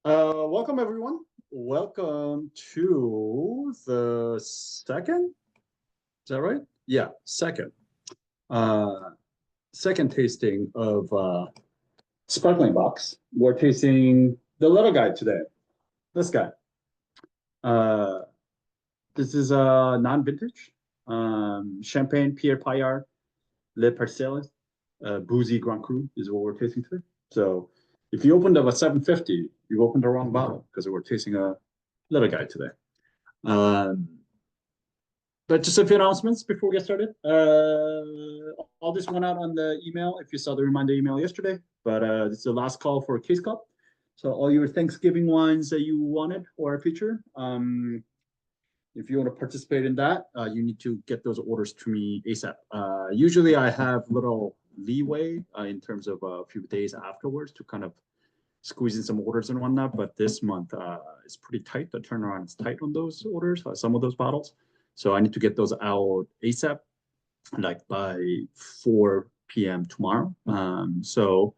Welcome everyone. Welcome to the second. Is that right? Yeah, second. Uh, Second tasting of sparkling box. We're tasting the little guy today. This guy. Uh, this is non-vintage. Champagne Pierre Paillard, Le Parceles, Bouzy Grand Cru is what we're tasting today. So if you opened up a 750, you opened the wrong bottle because we're tasting a little guy today. Um, but just a few announcements before we get started. All this went out on the email if you saw the reminder email yesterday. But this is the last call for Case Cup. So all your Thanksgiving wines that you wanted or a feature, if you want to participate in that, you need to get those orders to me ASAP. Usually I have little leeway in terms of a few days afterwards to kind of squeeze in some orders and whatnot. But this month is pretty tight. The turnaround is tight on those orders, some of those bottles. So I need to get those out ASAP, like by 4 p.m. tomorrow. So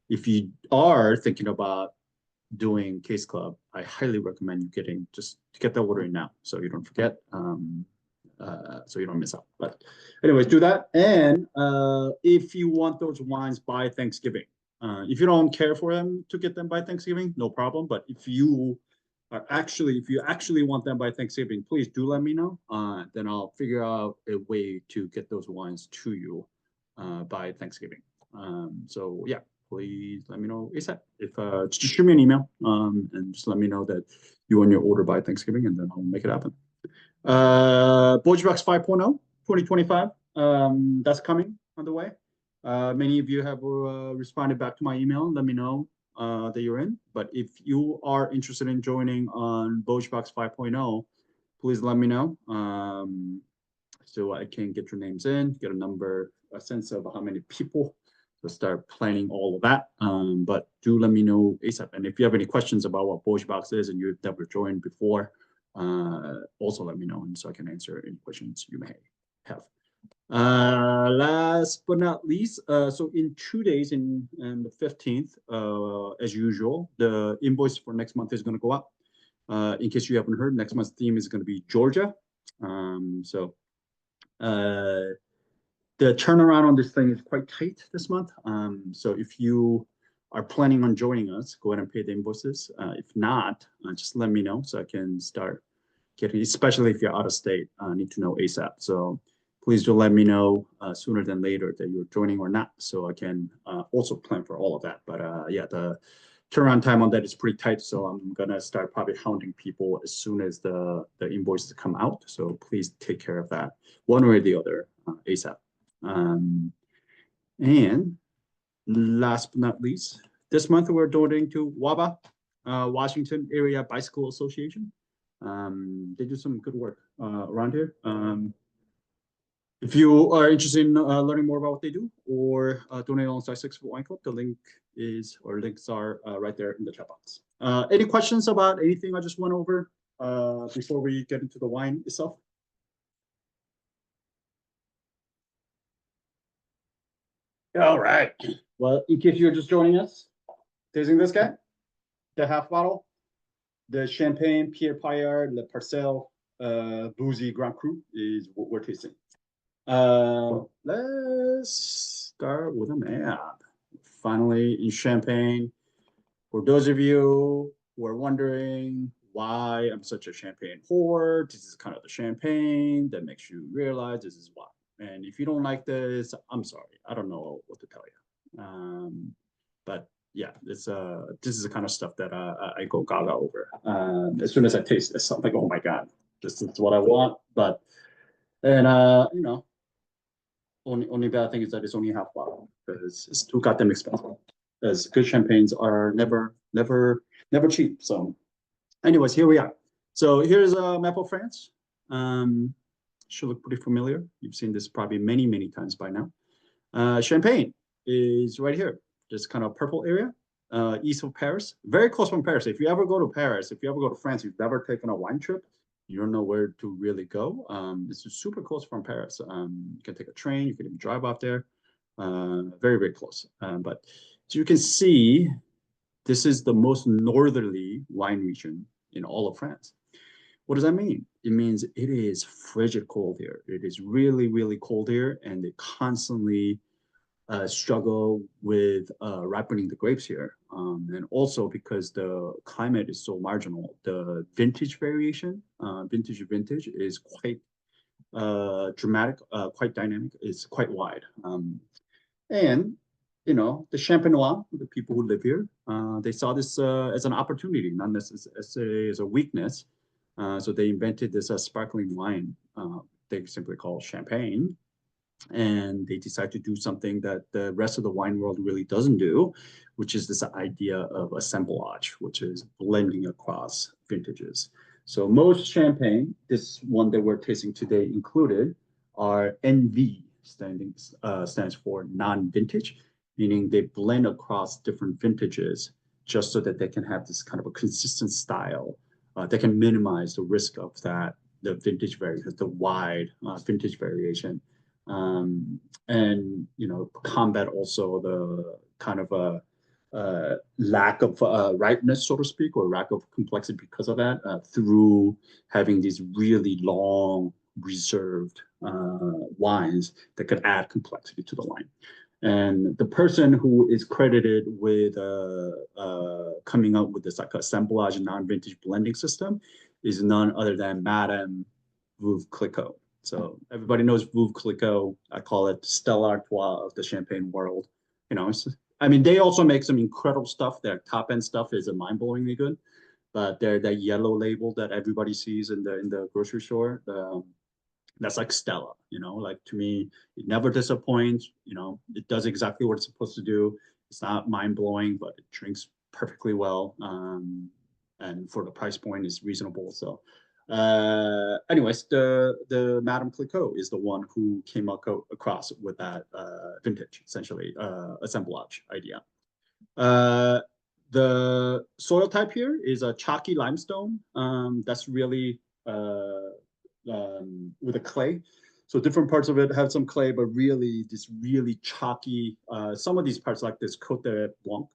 if you are thinking about doing Case Club, I highly recommend you just to get that order in now so you don't forget, so you don't miss out. But anyways, do that. And if you want those wines by Thanksgiving, if you don't care for them to get them by Thanksgiving, no problem. But if you actually want them by Thanksgiving, please do let me know. Then I'll figure out a way to get those wines to you by Thanksgiving. So yeah, please let me know ASAP. If just shoot me an email and just let me know that you want your order by Thanksgiving, and then I'll make it happen. Bouzy Box 5.0 2025. That's coming on the way. Many of you have responded back to my email. Let me know that you're in. But if you are interested in joining on Bouzy Box 5.0, please let me know. So I can get your names in, get a sense of how many people to start planning all of that. But do let me know ASAP. And if you have any questions about what Bouzy Box is and you've never joined before, also let me know, and so I can answer any questions you may have. Last but not least, so in 2 days, in the 15th, as usual, the invoice for next month is going to go up. In case you haven't heard, next month's theme is going to be Georgia. So the turnaround on this thing is quite tight this month. So if you are planning on joining us, go ahead and pay the invoices. If not, just let me know so I can start getting, especially if you're out of state, I need to know ASAP. So please do let me know sooner than later that you're joining or not, so I can also plan for all of that. But yeah, the turnaround time on that is pretty tight, so I'm gonna start probably hounding people as soon as the invoices come out. So please take care of that one way or the other ASAP. And last but not least, this month we're donating to WABA, Washington Area Bicycle Association. They do some good work around here. If you are interested in learning more about what they do or donate alongside 6 Foot Wine Club, the links are right there in the chat box. Any questions about anything I just went over before we get into the wine itself? All right. Well, in case you're just joining us, tasting this guy, the half bottle, the Champagne Pierre Paillard Le Parcelle Bouzy Grand Cru is what we're tasting. Let's start with a map. Finally, in Champagne. For those of you who are wondering why I'm such a champagne whore, this is kind of the champagne that makes you realize this is why. And if you don't like this, I'm sorry. I don't know what to tell you. But yeah, this is the kind of stuff that I go gaga over. As soon as I taste this, I'm like, oh my God, this is what I want. But, and you know, only bad thing is that it's only half bottle because it's too goddamn expensive. Because good champagnes are never cheap. So, anyways, here we are. So here's a map of France. Should look pretty familiar. You've seen this probably many times by now. Champagne is right here, this kind of purple area, east of Paris, very close from Paris. If you ever go to Paris, if you ever go to France, you've never taken a wine trip, you don't know where to really go. This is super close from Paris. You can take a train, you can even drive off there. Very close. But so you can see This is the most northerly wine region in all of France. What does that mean? It means it is frigid cold here. It is really, really cold here, and they constantly struggle with ripening the grapes here. And also because the climate is so marginal, the vintage variation, vintage to vintage, is quite dramatic, quite dynamic, is quite wide. And you know, the Champenois, the people who live here, they saw this as an opportunity, not necessarily as a weakness. So they invented this sparkling wine they simply call champagne. And they decide to do something that the rest of the wine world really doesn't do, which is this idea of assemblage, which is blending across vintages. So most champagne, this one that we're tasting today included, are NV, stands for non-vintage, meaning they blend across different vintages just so that they can have this kind of a consistent style. They can minimize the risk of that, the vintage variation, the wide vintage variation. And you know, combat also the kind of a lack of ripeness, so to speak, or lack of complexity because of that, through having these really long reserved wines that could add complexity to the wine. And the person who is credited with coming up with this like assemblage non-vintage blending system is none other than Madame Veuve Clicquot. So everybody knows Veuve Clicquot. I call it Stella Artois of the champagne world. You know, I mean, they also make some incredible stuff. Their top end stuff is mind-blowingly good, but that yellow label that everybody sees in the grocery store, that's like Stella. You know, like to me, it never disappoints. You know, it does exactly what it's supposed to do. It's not mind-blowing, but it drinks perfectly well. And for the price point, is reasonable. So anyways, the Madame Clicquot is the one who came across with that vintage, essentially, assemblage idea. The soil type here is a chalky limestone. That's really with a clay. So different parts of it have some clay, but really this really chalky, some of these parts like this Côte de Blanc,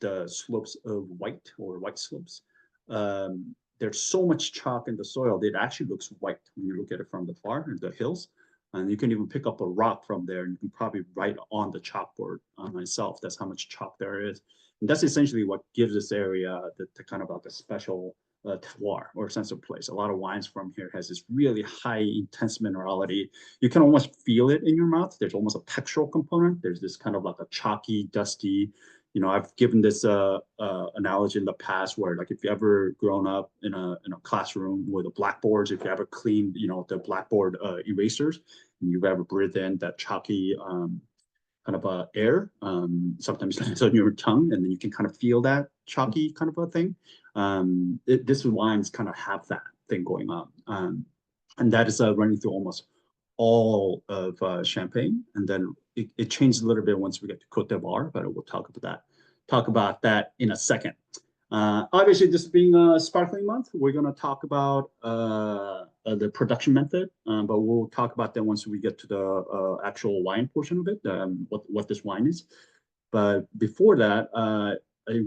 the slopes of white or white slopes. There's so much chalk in the soil that it actually looks white when you look at it from the far in the hills. And you can even pick up a rock from there and you can probably write on the chalkboard myself. That's how much chalk there is. And that's essentially what gives this area the kind of like a special terroir or sense of place. A lot of wines from here has this really high intense minerality. You can almost feel it in your mouth. There's almost a textural component. There's this kind of like a chalky, dusty, you know, I've given this analogy in the past where like if you ever grown up in a classroom with the blackboards, if you ever cleaned, you know, the blackboard erasers, and you've ever breathed in that chalky kind of air, sometimes it's on your tongue, and then you can kind of feel that chalky kind of a thing. This wines kind of have that thing going on, and that is running through almost all of Champagne, and then it changed a little bit once we get to Côte d'Ivoire, but we'll talk about that in a second. Obviously, this being a sparkling month, we're going to talk about the production method, but we'll talk about that once we get to the actual wine portion of it, what this wine is. But before that, I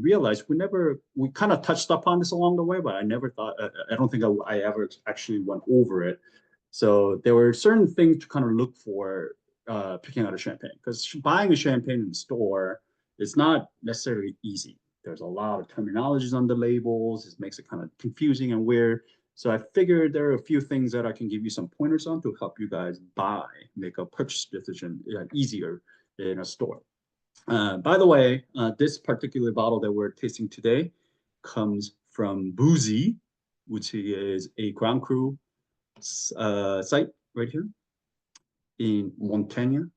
realized we kind of touched upon this along the way, but I never thought, I don't think I ever actually went over it. So there were certain things to kind of look for picking out a champagne, because buying a champagne in the store is not necessarily easy. There's a lot of terminologies on the labels. It makes it kind of confusing and weird. So I figured there are a few things that I can give you some pointers on to help you guys make a purchase decision easier in a store. By the way, this particular bottle that we're tasting today comes from Bouzy, which is a Grand Cru site right here in Montagne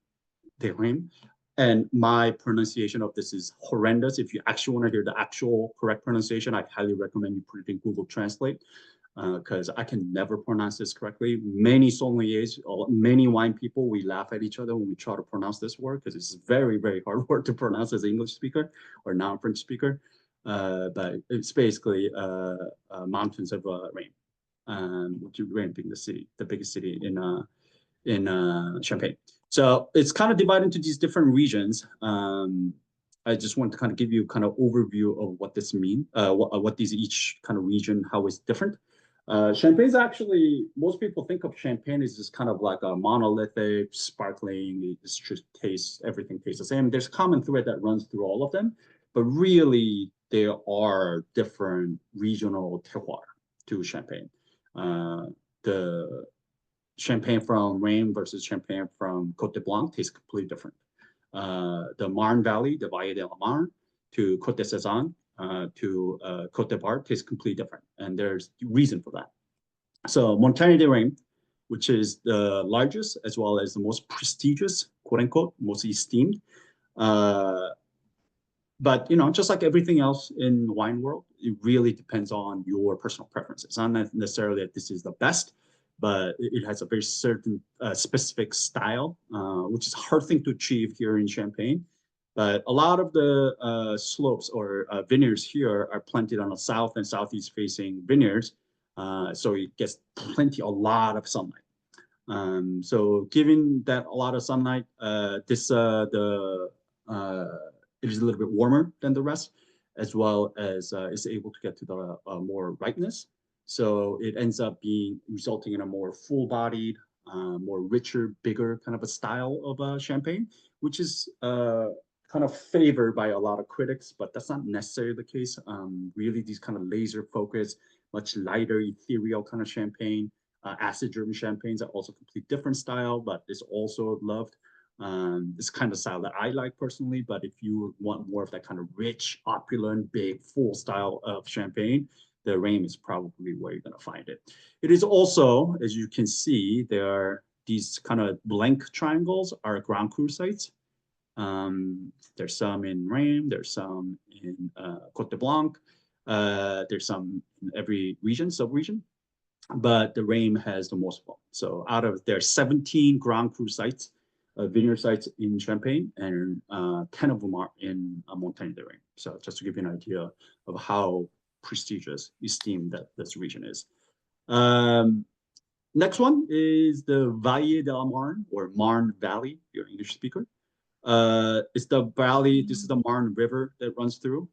de Reims. And my pronunciation of this is horrendous. If you actually want to hear the actual correct pronunciation, I highly recommend you put it in Google Translate, because I can never pronounce this correctly. Many sommeliers, many wine people, we laugh at each other when we try to pronounce this word, because it's a very, very hard word to pronounce as an English speaker or non-French speaker. But it's basically mountains of rain, which is Reims being the biggest city in Champagne. So it's kind of divided into these different regions. I just want to kind of give you kind of overview of what this mean, what these each kind of region, how it's different. Champagne is actually, most people think of champagne as just kind of like a monolithic, sparkling, it's just tastes, everything tastes the same. There's a common thread that runs through all of them, but really there are different regional terroir to champagne. The champagne from Rhône versus champagne from Côte de Blanc tastes completely different. The Marne Valley, the Valle de la Marne, to Côte de Sézanne, to Côte d'Ivoire tastes completely different. And there's reason for that. So Montagne de Reims, which is the largest as well as the most prestigious, quote unquote, most esteemed. But you know, just like everything else in the wine world, it really depends on your personal preferences. It's not necessarily that this is the best, but it has a very certain specific style, which is a hard thing to achieve here in Champagne. But a lot of the slopes or vineyards here are planted on the south and southeast facing vineyards. So it gets a lot of sunlight. So given that a lot of sunlight, it is a little bit warmer than the rest, as well as is able to get to the more ripeness. So it ends up resulting in a more full-bodied, more richer, bigger kind of a style of champagne, which is kind of favored by a lot of critics, but that's not necessarily the case. Really, these kind of laser-focused, much lighter, ethereal kind of champagne, acid-driven champagnes are also a completely different style, but it's also loved. This kind of style that I like personally, but if you want more of that kind of rich, opulent, big, full style of champagne, the Reims is probably where you're going to find it. It is also, as you can see, there are these kind of blank triangles are Grand Cru sites. There's some in Reims, there's some in Côte de Blanc, there's some in every region, sub-region, but the Reims has the most of them. So out of their 17 Grand Cru sites, vineyard sites in Champagne, and 10 of them are in Montagne de Reims. So just to give you an idea of how prestigious, esteemed that this region is. Next one is the Valle de la Marne, or Marne Valley, if you're an English speaker. It's the valley, this is the Marne River that runs through,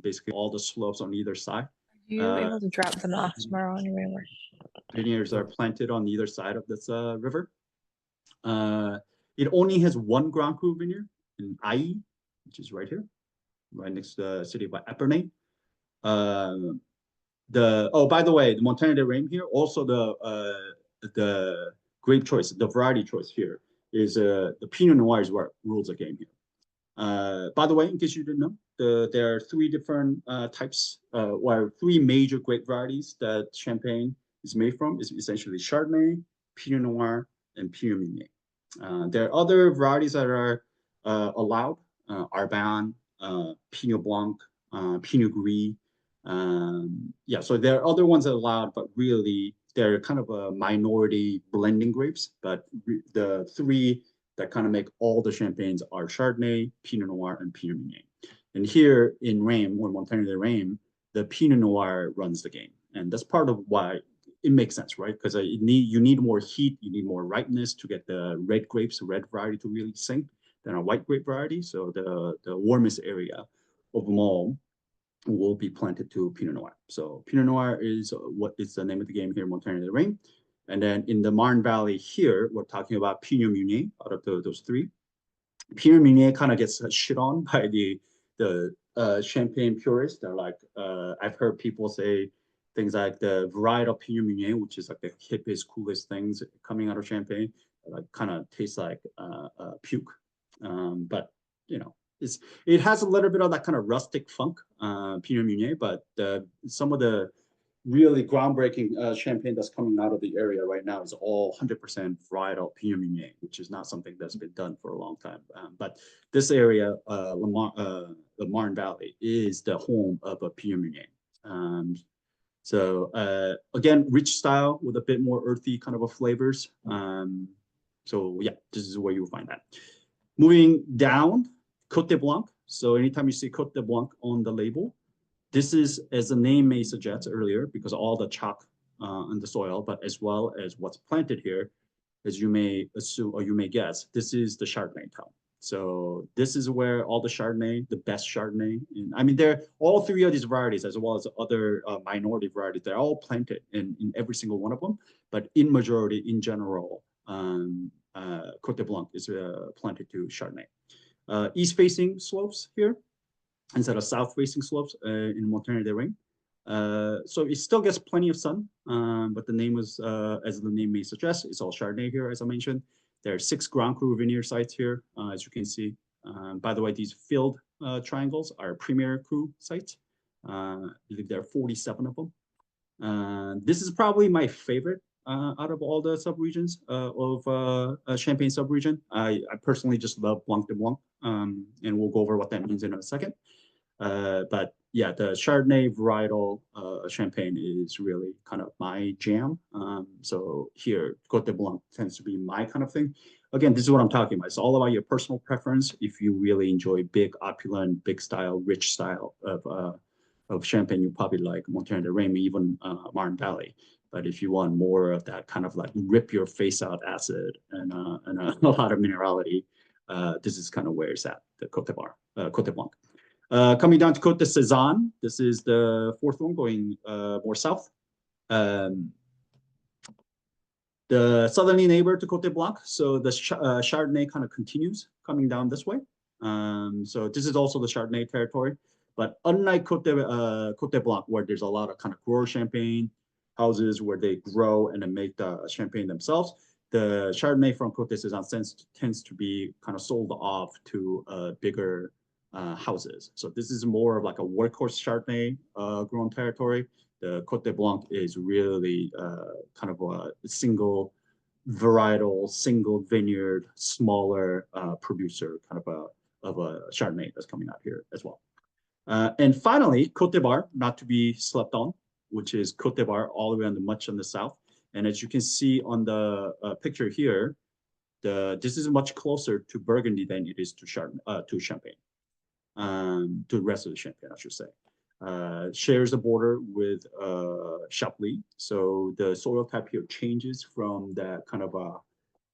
basically all the slopes on either side. Are you able to drop them off tomorrow on your way to work? Vineyards are planted on either side of this river. It only has one Grand Cru vineyard in Ailly, which is right here, right next to the city of Epernay. Oh, by the way, the Montagne de Reims here, also the grape choice, the variety choice here is the Pinot Noir is what rules the game here. By the way, in case you didn't know, there are three different types, or three major grape varieties that Champagne is made from. It's essentially Chardonnay, Pinot Noir, and Pinot Meunier. There are other varieties that are allowed, Arbane, Pinot Blanc, Pinot Gris. Yeah, so there are other ones that are allowed, but really they're kind of a minority blending grapes. But the three that kind of make all the champagnes are Chardonnay, Pinot Noir, and Pinot Meunier. And here in Reims, or Montagne de Reims, the Pinot Noir runs the game. And that's part of why it makes sense, right? Because you need more heat, you need more ripeness to get the red grapes, the red variety to really sink than a white grape variety. So the warmest area of them all will be planted to Pinot Noir. So Pinot Noir is what is the name of the game here in Montagne de Reims. And then in the Marne Valley here, we're talking about Pinot Meunier out of those three. Pinot Meunier kind of gets shit on by the champagne purists. They're like, I've heard people say things like the varietal Pinot Meunier, which is like the hippest, coolest things coming out of Champagne, like kind of tastes like puke. But you know, it has a little bit of that kind of rustic funk, Pinot Meunier, but some of the really groundbreaking champagne that's coming out of the area right now is all 100% varietal Pinot Meunier, which is not something that's been done for a long time. But this area, the Marne Valley, is the home of a Pinot Meunier. So again, rich style with a bit more earthy kind of a flavors. So yeah, this is where you'll find that. Moving down, Côte de Blanc. So anytime you see Côte de Blanc on the label, this is, as the name may suggest earlier, because all the chalk on the soil, but as well as what's planted here, as you may assume or you may guess, this is the Chardonnay town. So this is where all the Chardonnay, the best Chardonnay, and I mean, they're all three of these varieties, as well as other minority varieties. They're all planted in every single one of them, but in majority, in general, Cote de Blanc is planted to Chardonnay. East-facing slopes here instead of south-facing slopes in Montagne des Reims. So it still gets plenty of sun, but the name was, as the name may suggest, it's all Chardonnay here, as I mentioned. There are 6 Grand Cru vineyard sites here, as you can see. By the way, these filled triangles are Premier Cru sites. I believe there are 47 of them. This is probably my favorite out of all the subregions of Champagne subregion. I personally just love Blanc de Blanc, and we'll go over what that means in a second. But yeah, the Chardonnay varietal Champagne is really kind of my jam. So here, Cote de Blanc tends to be my kind of thing. Again, this is what I'm talking about. It's all about your personal preference. If you really enjoy big, opulent, big style, rich style of Champagne, you probably like Montagne de Reims, even Marne Valley. But if you want more of that kind of like rip your face out acid and a lot of minerality, this is kind of where it's at, the Cote de Blanc. Coming down to Côte de Sézanne, this is the 4th one going more south. The southerly neighbor to Côte de Blanc, so the Chardonnay kind of continues coming down this way. So this is also the Chardonnay territory, but unlike Côte de Blanc, where there's a lot of kind of grower champagne houses where they grow and then make the champagne themselves, the Chardonnay from Côte de Sézanne tends to be kind of sold off to bigger houses. So this is more of like a workhorse Chardonnay grown territory. The Côte de Blanc is really kind of a single varietal, single vineyard, smaller producer kind of a Chardonnay that's coming out here as well. And finally, Côte de Bar, not to be slept on, which is Côte de Bar all the way much on the south. And as you can see on the picture here, this is much closer to Burgundy than it is to Champagne. To the rest of the Champagne, I should say. Shares the border with Chablis. So the soil type here changes from that kind of a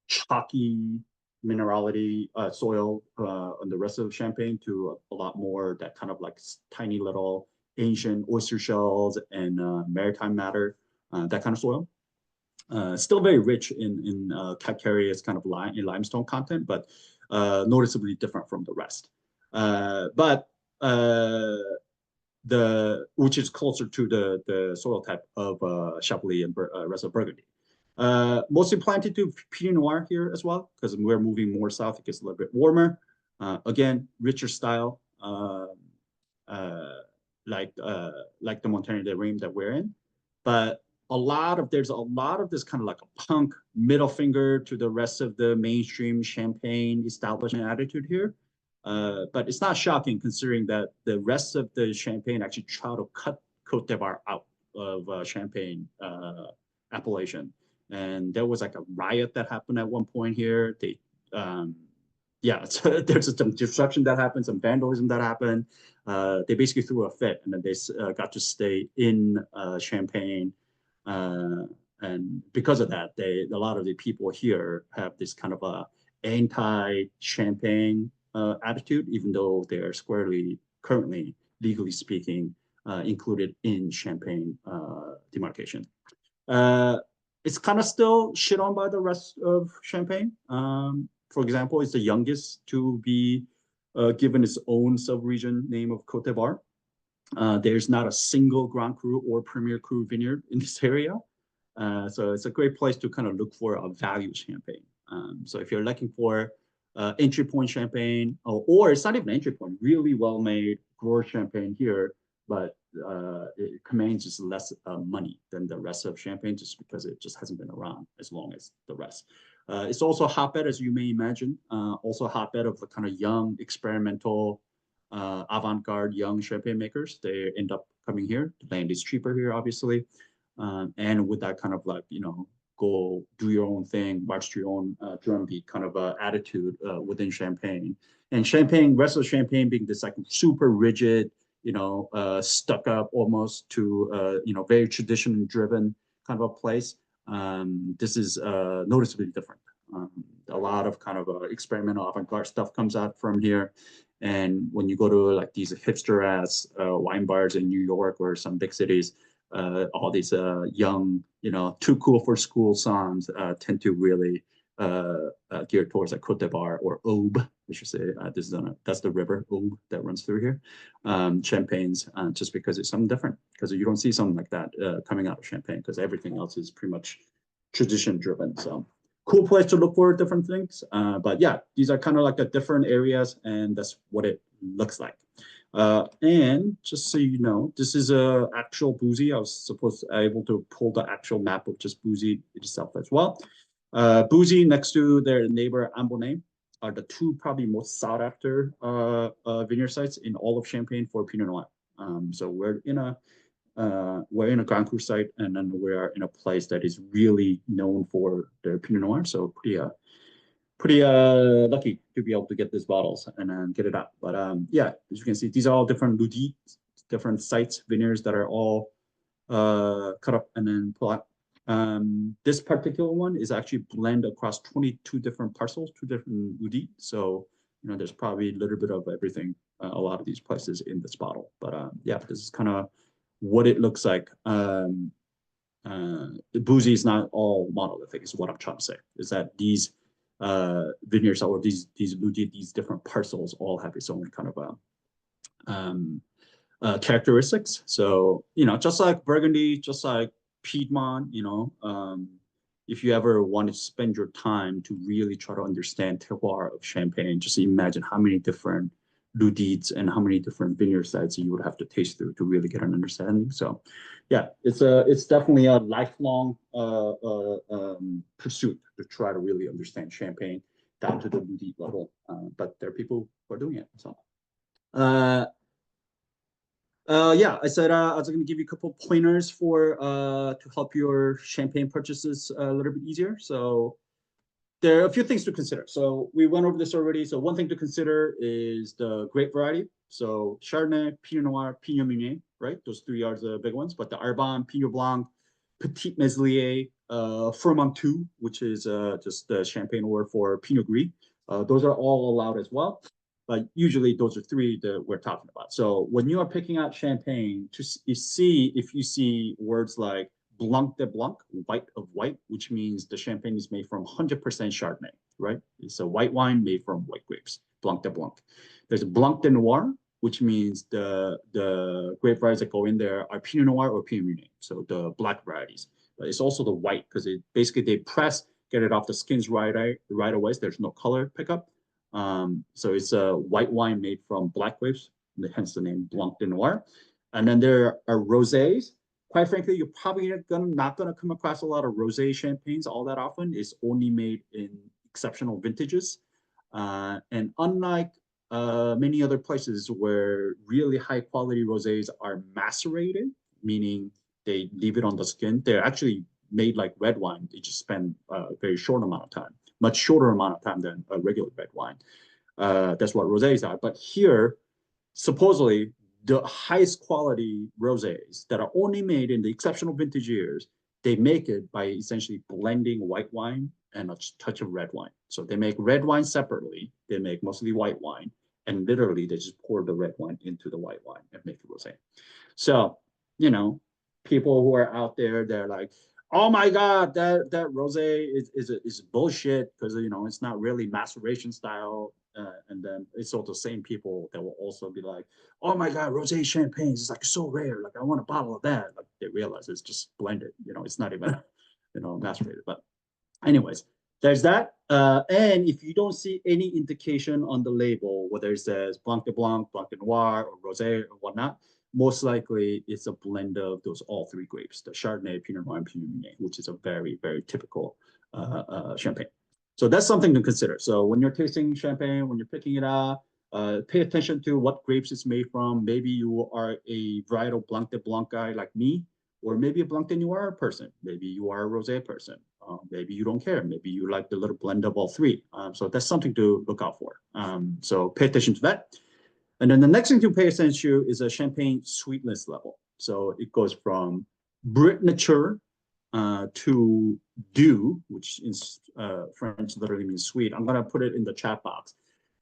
chalky minerality soil on the rest of Champagne to a lot more that kind of like tiny little ancient oyster shells and maritime matter, that kind of soil. Still very rich in calcareous kind of limestone content, but noticeably different from the rest. Which is closer to the soil type of Chablis and rest of Burgundy. Mostly planted to Pinot Noir here as well, because we're moving more south. It gets a little bit warmer. Again, richer style, like the Montagne des Reims that we're in. But there's a lot of this kind of like a punk middle finger to the rest of the mainstream Champagne establishment attitude here. But it's not shocking considering that the rest of the Champagne actually try to cut Côte de Bar out of Champagne appellation. And there was like a riot that happened at one point here. There's some disruption that happened, some vandalism that happened. They basically threw a fit, and then they got to stay in Champagne. And because of that, a lot of the people here have this kind of a anti-Champagne attitude, even though they are currently, legally speaking, included in Champagne demarcation. It's kind of still shit on by the rest of Champagne. For example, it's the youngest to be given its own sub-region name of Côte de Bar. There's not a single Grand Cru or Premier Cru vineyard in this area. So it's a great place to kind of look for a value Champagne. So if you're looking for entry point Champagne, or it's not even entry point, really well-made grower Champagne here, but it commands just less money than the rest of Champagne, just because it just hasn't been around as long as the rest. It's also a hotbed, as you may imagine, also a hotbed of the kind of young, experimental, avant-garde young Champagne makers. They end up coming here. The land is cheaper here, obviously. And with that kind of like, go do your own thing, march to your own drumbeat kind of attitude within Champagne. And Champagne, rest of Champagne being this like super rigid, stuck up almost to, very tradition driven kind of a place. This is noticeably different A lot of kind of experimental avant-garde stuff comes out from here. And when you go to like these hipster ass wine bars in New York or some big cities, all these young, too cool for school songs tend to really geared towards like Cote d'Ivoire or Aube, I should say. That's the river Aube that runs through here. Champagnes, just because it's something different, because you don't see something like that coming out of Champagne, because everything else is pretty much tradition driven. So cool place to look for different things. But yeah, these are kind of like the different areas, and that's what it looks like. And just so you know, this is a actual Bouzy. I was able to pull the actual map of just Bouzy itself as well. Bouzy next to their neighbor Ambonnet are the two probably most sought after vineyard sites in all of Champagne for Pinot Noir. So we're in a Grand Cru site, and then we are in a place that is really known for their Pinot Noir. So pretty lucky to be able to get these bottles and then get it out. But yeah, as you can see, these are all different ludi, different sites, vineyards that are all cut up and then pull out. This particular one is actually blend across 22 different parcels, 2 different ludi. So there's probably a little bit of everything, a lot of these places in this bottle. But yeah, this is kind of what it looks like. The Bouzy is not all monolithic, is what I'm trying to say, is that these vineyards or these ludi, these different parcels all have its own kind of characteristics. So just like Burgundy, just like Piedmont, if you ever want to spend your time to really try to understand terroir of Champagne, just imagine how many different ludites and how many different vineyard sites you would have to taste through to really get an understanding. So yeah, it's definitely a lifelong pursuit to try to really understand Champagne down to the ludite level. But there are people who are doing it. So yeah, I said I was going to give you a couple pointers for to help your Champagne purchases a little bit easier. So there are a few things to consider. So we went over this already. So one thing to consider is the grape variety. So Chardonnay, Pinot Noir, Pinot Meunier, right? Those 3 are the big ones. But the Arbonne, Pinot Blanc, Petit Meslier, Fromentou, which is just the Champagne word for Pinot Gris. Those are all allowed as well. But usually those are 3 that we're talking about. So when you are picking out Champagne, if you see words like Blanc de Blanc, white of white, which means the Champagne is made from 100% Chardonnay, right? It's a white wine made from white grapes, Blanc de Blanc. There's Blanc de Noir, which means the grape varieties that go in there are Pinot Noir or Pinot Meunier, so the black varieties. But it's also the white, because basically they press, get it off the skins right away. So there's no color pickup. So it's a white wine made from black grapes, hence the name Blanc de Noir. And then there are rosés. Quite frankly, you're probably not gonna come across a lot of rosé champagnes all that often. It's only made in exceptional vintages. And unlike many other places where really high quality rosés are macerated, meaning they leave it on the skin, they're actually made like red wine. They just spend a very short amount of time, much shorter amount of time than a regular red wine. That's what rosés are. But here, supposedly, the highest quality rosés that are only made in the exceptional vintage years, they make it by essentially blending white wine and a touch of red wine. So they make red wine separately. They make mostly white wine, and literally they just pour the red wine into the white wine and make it rosé. So, people who are out there, they're like, oh my God, that rosé is bullshit, because it's not really maceration style. And then it's all the same people that will also be like, oh my God, rosé champagnes is like so rare. Like I want a bottle of that. Like they realize it's just blended. It's not even macerated. But anyways, there's that. And if you don't see any indication on the label, whether it says Blanc de Blanc, Blanc de Noir, or rosé or whatnot, most likely it's a blend of those all 3 grapes, the Chardonnay, Pinot Noir, and Pinot Meunier, which is a very, very typical champagne. So that's something to consider. So when you're tasting champagne, when you're picking it up, pay attention to what grapes it's made from. Maybe you are a varietal Blanc de Blanc guy like me, or maybe a Blanc de Noir person. Maybe you are a rosé person. Maybe you don't care. Maybe you like the little blend of all 3. So that's something to look out for. So pay attention to that. And then the next thing to pay attention to is a champagne sweetness level. So it goes from Brut Nature to Doux, which is French literally means sweet. I'm gonna put it in the chat box.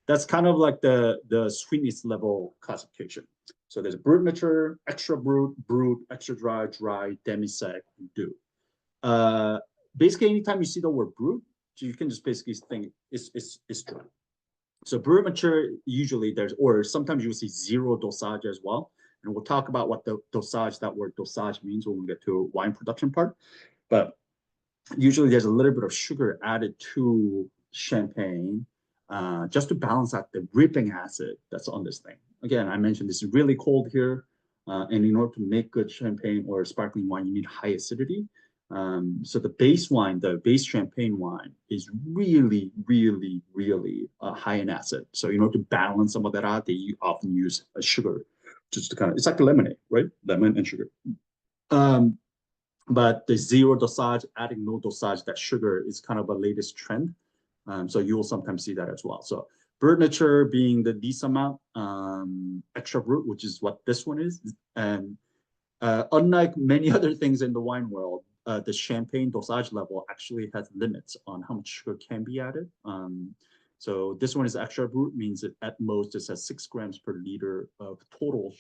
That's kind of like the sweetness level classification. So there's Brut Nature, extra brut, brut, extra dry, dry, Demi Sec, and Doux. Basically, anytime you see the word brut, you can just basically think it's dry. So Brut Nature, usually there's, or sometimes you'll see zero dosage as well. And we'll talk about what the dosage, that word dosage means when we get to wine production part. But usually there's a little bit of sugar added to champagne just to balance out the ripping acid that's on this thing. Again, I mentioned this is really cold here. And in order to make good champagne or sparkling wine, you need high acidity. So the base wine, the base champagne wine is really, really, really high in acid. So in order to balance some of that out, they often use a sugar just to kind of, it's like a lemonade, right? Lemon and sugar. But the zero dosage, adding no dosage, that sugar is kind of a latest trend. So you will sometimes see that as well. So Brut Nature being the least amount, extra brut, which is what this one is. And unlike many other things in the wine world, the champagne dosage level actually has limits on how much sugar can be added. So this one is extra brut, means that at most it says 6 grams per liter of total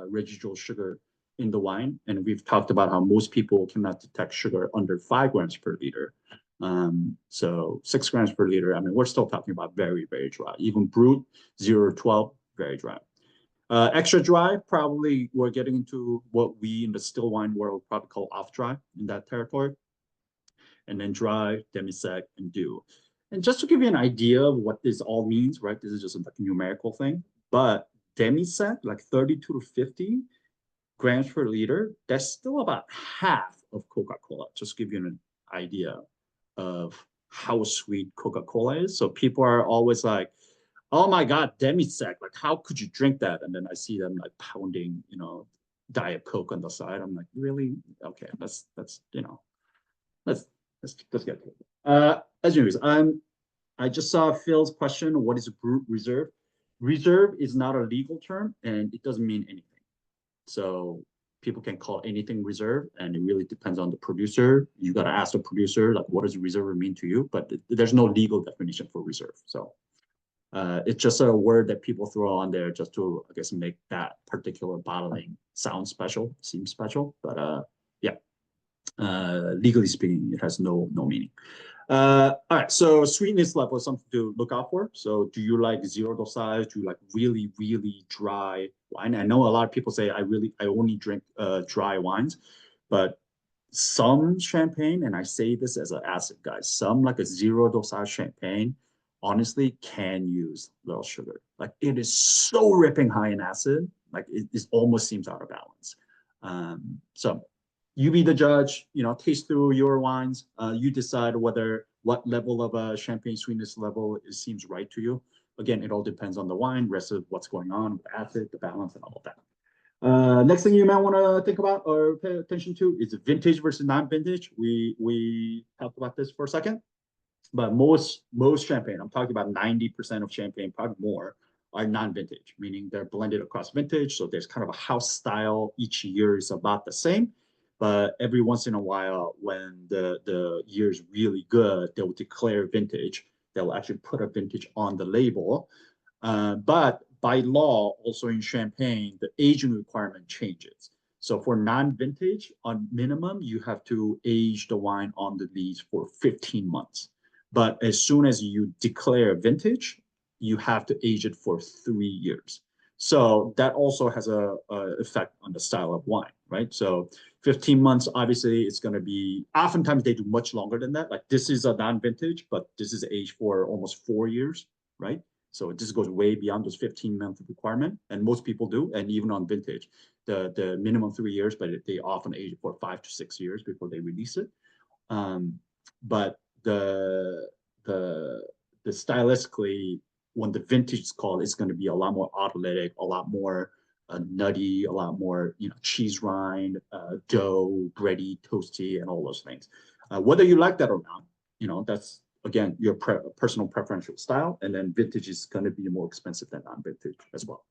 residual sugar in the wine. And we've talked about how most people cannot detect sugar under 5 grams per liter. So 6 grams per liter, I mean, we're still talking about very, very dry. Even brut, 0 to 12, very dry. Extra dry, probably we're getting into what we in the still wine world probably call off dry in that territory. And then dry, Demi Sec, and Doux. And just to give you an idea of what this all means, right? This is just like a numerical thing. But Demi Sec, like 32 to 50 grams per liter, that's still about half of Coca-Cola. Just to give you an idea of how sweet Coca-Cola is. So people are always like, oh my God, Demi Sec, like how could you drink that? And then I see them like pounding, you know, Diet Coke on the side. I'm like, really? Okay, let's you know, let's get to it. Anyways, I just saw Phil's question, what is a brut reserve? Reserve is not a legal term and it doesn't mean anything. So people can call anything reserve, and it really depends on the producer. You got to ask the producer, like, what does reserve mean to you? But there's no legal definition for reserve. So it's just a word that people throw on there just to, I guess, make that particular bottling sound special, seem special. But yeah, legally speaking, it has no meaning. All right, so sweetness level is something to look out for. So do you like zero dosage? Do you like really, really dry wine? I know a lot of people say I only drink dry wines, but some champagne, and I say this as an acid guy, some like a zero dosage champagne, honestly can use little sugar. Like it is so ripping high in acid, like it almost seems out of balance. So you be the judge, you know, taste through your wines. You decide what level of a champagne sweetness level seems right to you. Again, it all depends on the wine, rest of what's going on, the acid, the balance, and all of that. Next thing you might want to think about or pay attention to is vintage versus non-vintage. We talked about this for a second, but most champagne, I'm talking about 90% of champagne, probably more, are non-vintage, meaning they're blended across vintage. So there's kind of a house style. Each year is about the same. But every once in a while, when the year is really good, they'll declare vintage. They'll actually put a vintage on the label. But by law, also in champagne, the aging requirement changes. So for non-vintage, on minimum, you have to age the wine on the lees for 15 months. But as soon as you declare vintage, you have to age it for 3 years. So that also has a effect on the style of wine, right? So 15 months, obviously, it's going to be, oftentimes they do much longer than that. Like this is a non-vintage, but this is aged for almost 4 years, right? So it just goes way beyond those 15-month requirement. And most people do. And even on vintage, the minimum 3 years, but they often age it for 5 to 6 years before they release it. But the stylistically, when the vintage is called, it's going to be a lot more autolytic, a lot more nutty, a lot more, you know, cheese rind, dough, bready, toasty, and all those things. Whether you like that or not, you know, that's again your personal preferential style. And then vintage is going to be more expensive than non-vintage as well.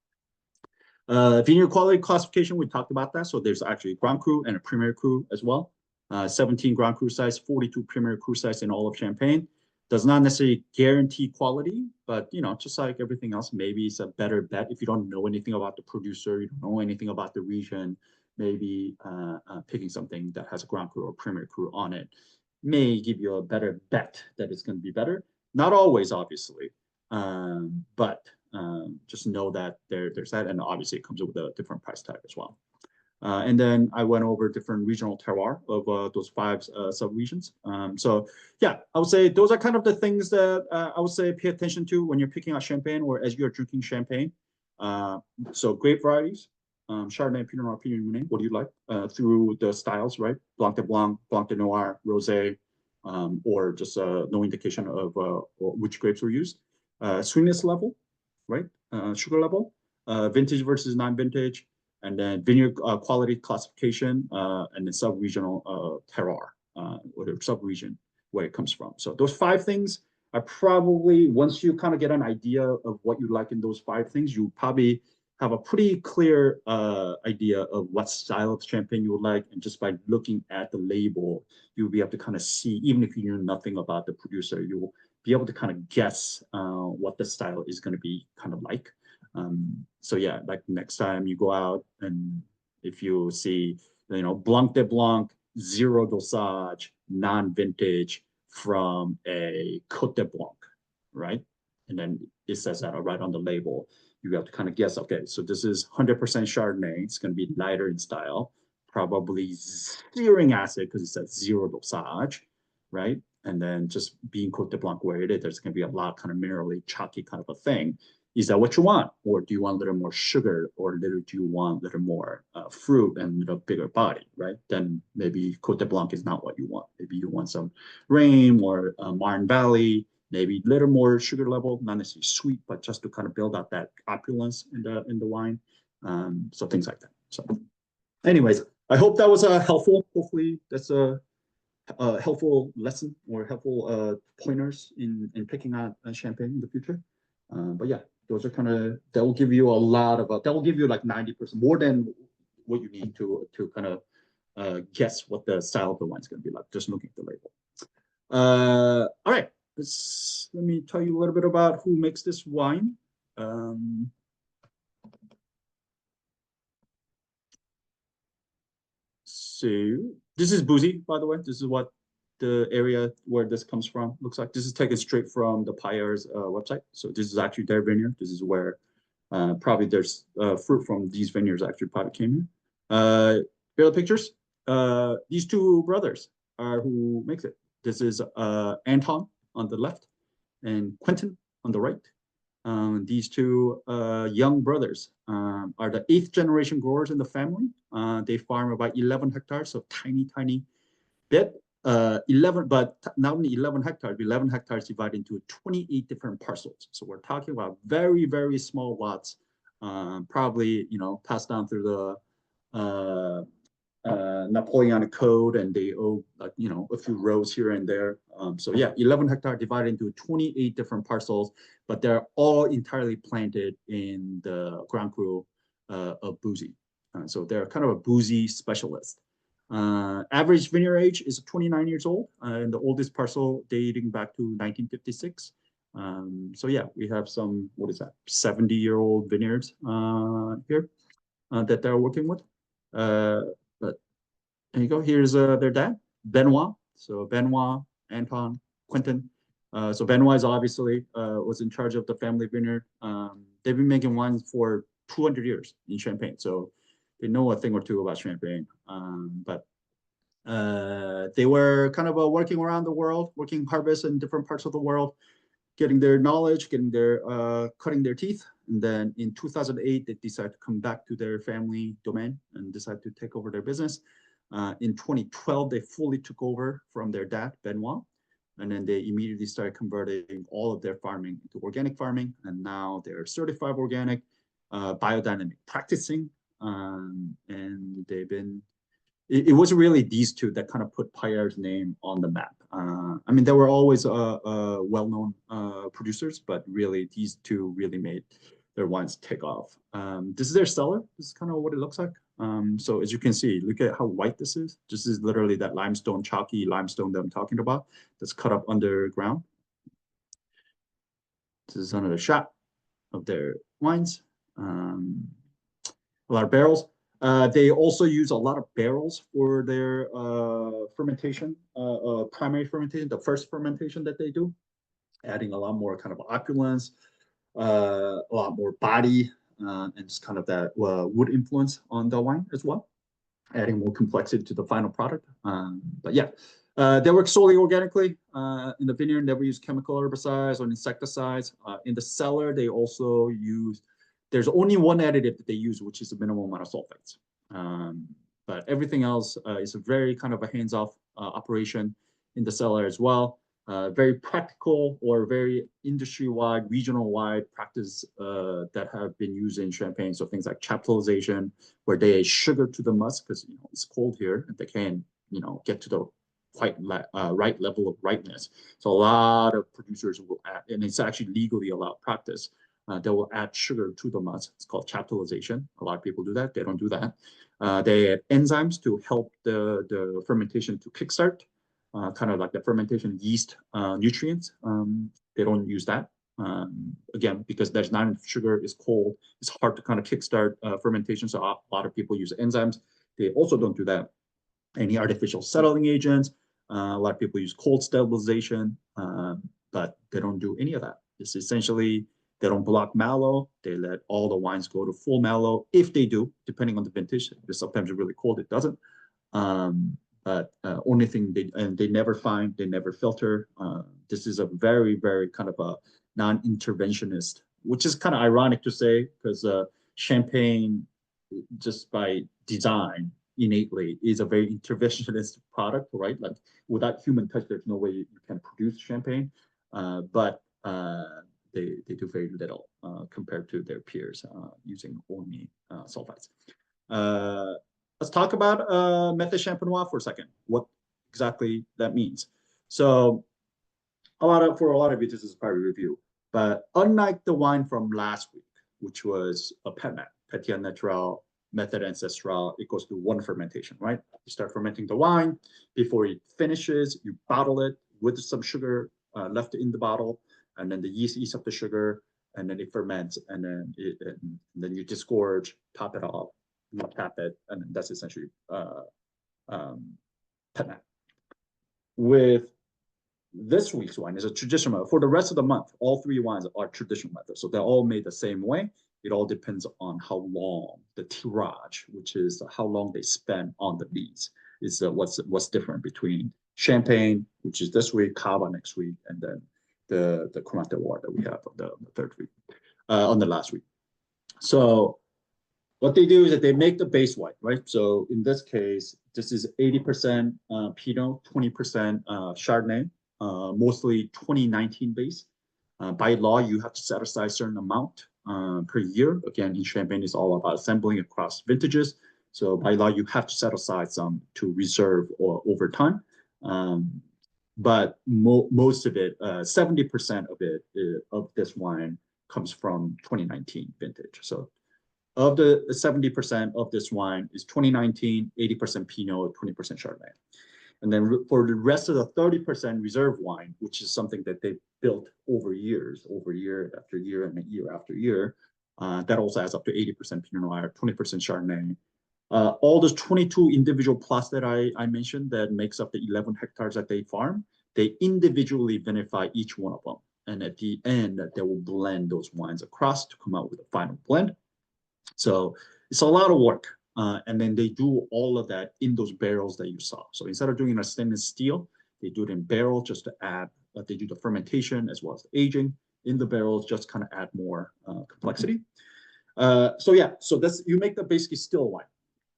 Vineyard quality classification, we talked about that. So there's actually a Grand Cru and a Premier Cru as well. 17 Grand Cru size, 42 Premier Cru size in all of Champagne. Does not necessarily guarantee quality, but just like everything else, maybe it's a better bet if you don't know anything about the producer, you don't know anything about the region. Maybe picking something that has a Grand Cru or Premier Cru on it may give you a better bet that it's going to be better. Not always, obviously, but just know that there's that, and obviously it comes with a different price tag as well. And then I went over different regional terroir of those 5 sub-regions. So yeah, I would say those are kind of the things that I would say pay attention to when you're picking out champagne or as you're drinking champagne. So grape varieties, Chardonnay, Pinot Noir, Pinot Meunier, what do you like? Through the styles, right? Blanc de Blanc, Blanc de Noir, Rosé, or just no indication of which grapes were used. Sweetness level, right? Sugar level, vintage versus non-vintage, and then vineyard quality classification, and then sub-regional terroir, or the sub-region where it comes from. So those 5 things are probably, once you kind of get an idea of what you like in those 5 things, you probably have a pretty clear idea of what style of champagne you would like. And just by looking at the label, you'll be able to kind of see, even if you know nothing about the producer, you will be able to kind of guess what the style is going to be kind of like. So yeah, like next time you go out and if you see, Blanc de Blanc, 0 dosage, non-vintage from a Côte de Blanc, right? And then it says that right on the label. You have to kind of guess, okay, so this is 100% Chardonnay. It's going to be lighter in style, probably steering acid because it says 0 dosage, right? And then just being Côte de Blanc where it is, there's going to be a lot kind of minerally chalky kind of a thing. Is that what you want? Or do you want a little more sugar, or do you want a little more fruit and a little bigger body, right? Then maybe Côte de Blanc is not what you want. Maybe you want some Rhame or Marne Valley, maybe a little more sugar level, not necessarily sweet, but just to kind of build out that opulence in the wine. So things like that. So anyways, I hope that was helpful. Hopefully that's a helpful lesson or helpful pointers in picking out champagne in the future. But yeah, those are kind of, that will give you a lot of, that will give you like 90% more than what you need to kind of guess what the style of the wine is going to be like, just looking at the label. All right, let me tell you a little bit about who makes this wine. So this is Bouzy, by the way. This is what the area where this comes from looks like. This is taken straight from the Paillard's website. So this is actually their vineyard. This is where probably there's fruit from these vineyards actually probably came here. Here are the pictures. These 2 brothers are who makes it. This is Anton on the left and Quentin on the right. These 2 young brothers are the 8th generation growers in the family. They farm about 11 hectares, so tiny bit. 11, but not only 11 hectares, 11 hectares divided into 28 different parcels. So we're talking about very, very small lots, probably, passed down through the Napoleonic Code, and they owe, a few rows here and there. So yeah, 11 hectares divided into 28 different parcels, but they're all entirely planted in the Grand Cru of Bouzy. So they're kind of a Bouzy specialist. Average vineyard age is 29 years old, and the oldest parcel dating back to 1956. So yeah, we have some, 70-year-old vineyards here that they're working with. But there you go. Here's their dad, Benoit. So Benoit, Anton, Quentin. So Benoit is obviously was in charge of the family vineyard. They've been making wine for 200 years in Champagne. So they know a thing or two about Champagne, but they were kind of working around the world, working harvest in different parts of the world, getting their knowledge, getting their cutting their teeth. And then in 2008, they decided to come back to their family domain and decide to take over their business. In 2012, they fully took over from their dad, Benoit. And then they immediately started converting all of their farming into organic farming. And now they're certified organic, biodynamic practicing. And they've been, it wasn't really these 2 that kind of put Paillard's name on the map. I mean, there were always well-known producers, but really these 2 really made their wines take off. This is their cellar. This is kind of what it looks like. So as you can see, look at how white this is. This is literally that limestone, chalky limestone that I'm talking about that's cut up underground. This is another shot of their wines. A lot of barrels. They also use a lot of barrels for their fermentation, primary fermentation, the first fermentation that they do, adding a lot more kind of opulence, a lot more body, and just kind of that wood influence on the wine as well, adding more complexity to the final product. But yeah, they work solely organically. In the vineyard, never use chemical herbicides or insecticides. In the cellar, they also use, there's only one additive that they use, which is a minimal amount of sulfates. But everything else is a very kind of a hands-off operation in the cellar as well. Very practical or very industry-wide, regional-wide practice that have been used in Champagne. So things like chaptalization, where they add sugar to the must because it's cold here and they can get to the right level of ripeness. So a lot of producers will add, and it's actually legally allowed practice. They will add sugar to the must. It's called chaptalization. A lot of people do that. They don't do that. They add enzymes to help the fermentation to kickstart. Kind of like the fermentation yeast nutrients. They don't use that. Again, because there's not enough sugar, it's cold, it's hard to kind of kickstart fermentation. So a lot of people use enzymes. They also don't do that. Any artificial settling agents. A lot of people use cold stabilization, but they don't do any of that. It's essentially, they don't block mallow. They let all the wines go to full mallow. If they do, depending on the vintage, because sometimes it's really cold, it doesn't. But only thing they never find, they never filter. This is a very, very kind of a non-interventionist, which is kind of ironic to say because Champagne, just by design, innately is a very interventionist product, right? Like without human touch, there's no way you can produce Champagne. But they do very little compared to their peers using only sulfites. Let's talk about method champenois for a second. What exactly that means. So for a lot of you, this is part of review. But unlike the wine from last week, which was a PETNAT, Petit Natural, Method Ancestral, it goes through one fermentation, right? You start fermenting the wine. Before it finishes, you bottle it with some sugar left in the bottle, and then the yeast eats up the sugar, and then it ferments, and then you disgorge, top it off, you tap it, and that's essentially PETNAT. With this week's wine is a traditional method. For the rest of the month, all three wines are traditional methods. So they're all made the same way. It all depends on how long the tirage, which is how long they spend on the lees, is what's different between Champagne, which is this week, Cava next week, and then the Corlette that we have on the third week, on the last week. So what they do is that they make the base wine, right? So in this case, this is 80% Pinot, 20% Chardonnay, mostly 2019 base. By law, you have to set aside a certain amount per year. Again, in Champagne, it's all about assembling across vintages. So by law, you have to set aside some to reserve or over time. But most of it, 70% of it, of this wine comes from 2019 vintage. So of the 70% of this wine is 2019, 80% Pinot, 20% Chardonnay. And then for the rest of the 30% reserve wine, which is something that they built over year after year and year after year, that also adds up to 80% Pinot Noir, 20% Chardonnay. All those 22 individual plots that I mentioned that makes up the 11 hectares that they farm, they individually vinify each one of them. And at the end, they will blend those wines across to come out with a final blend. So it's a lot of work. And then they do all of that in those barrels that you saw. So instead of doing it in a stainless steel, they do it in barrel just to add, they do the fermentation as well as the aging in the barrels, just kind of add more complexity. So yeah, so that's, you make the basically still wine.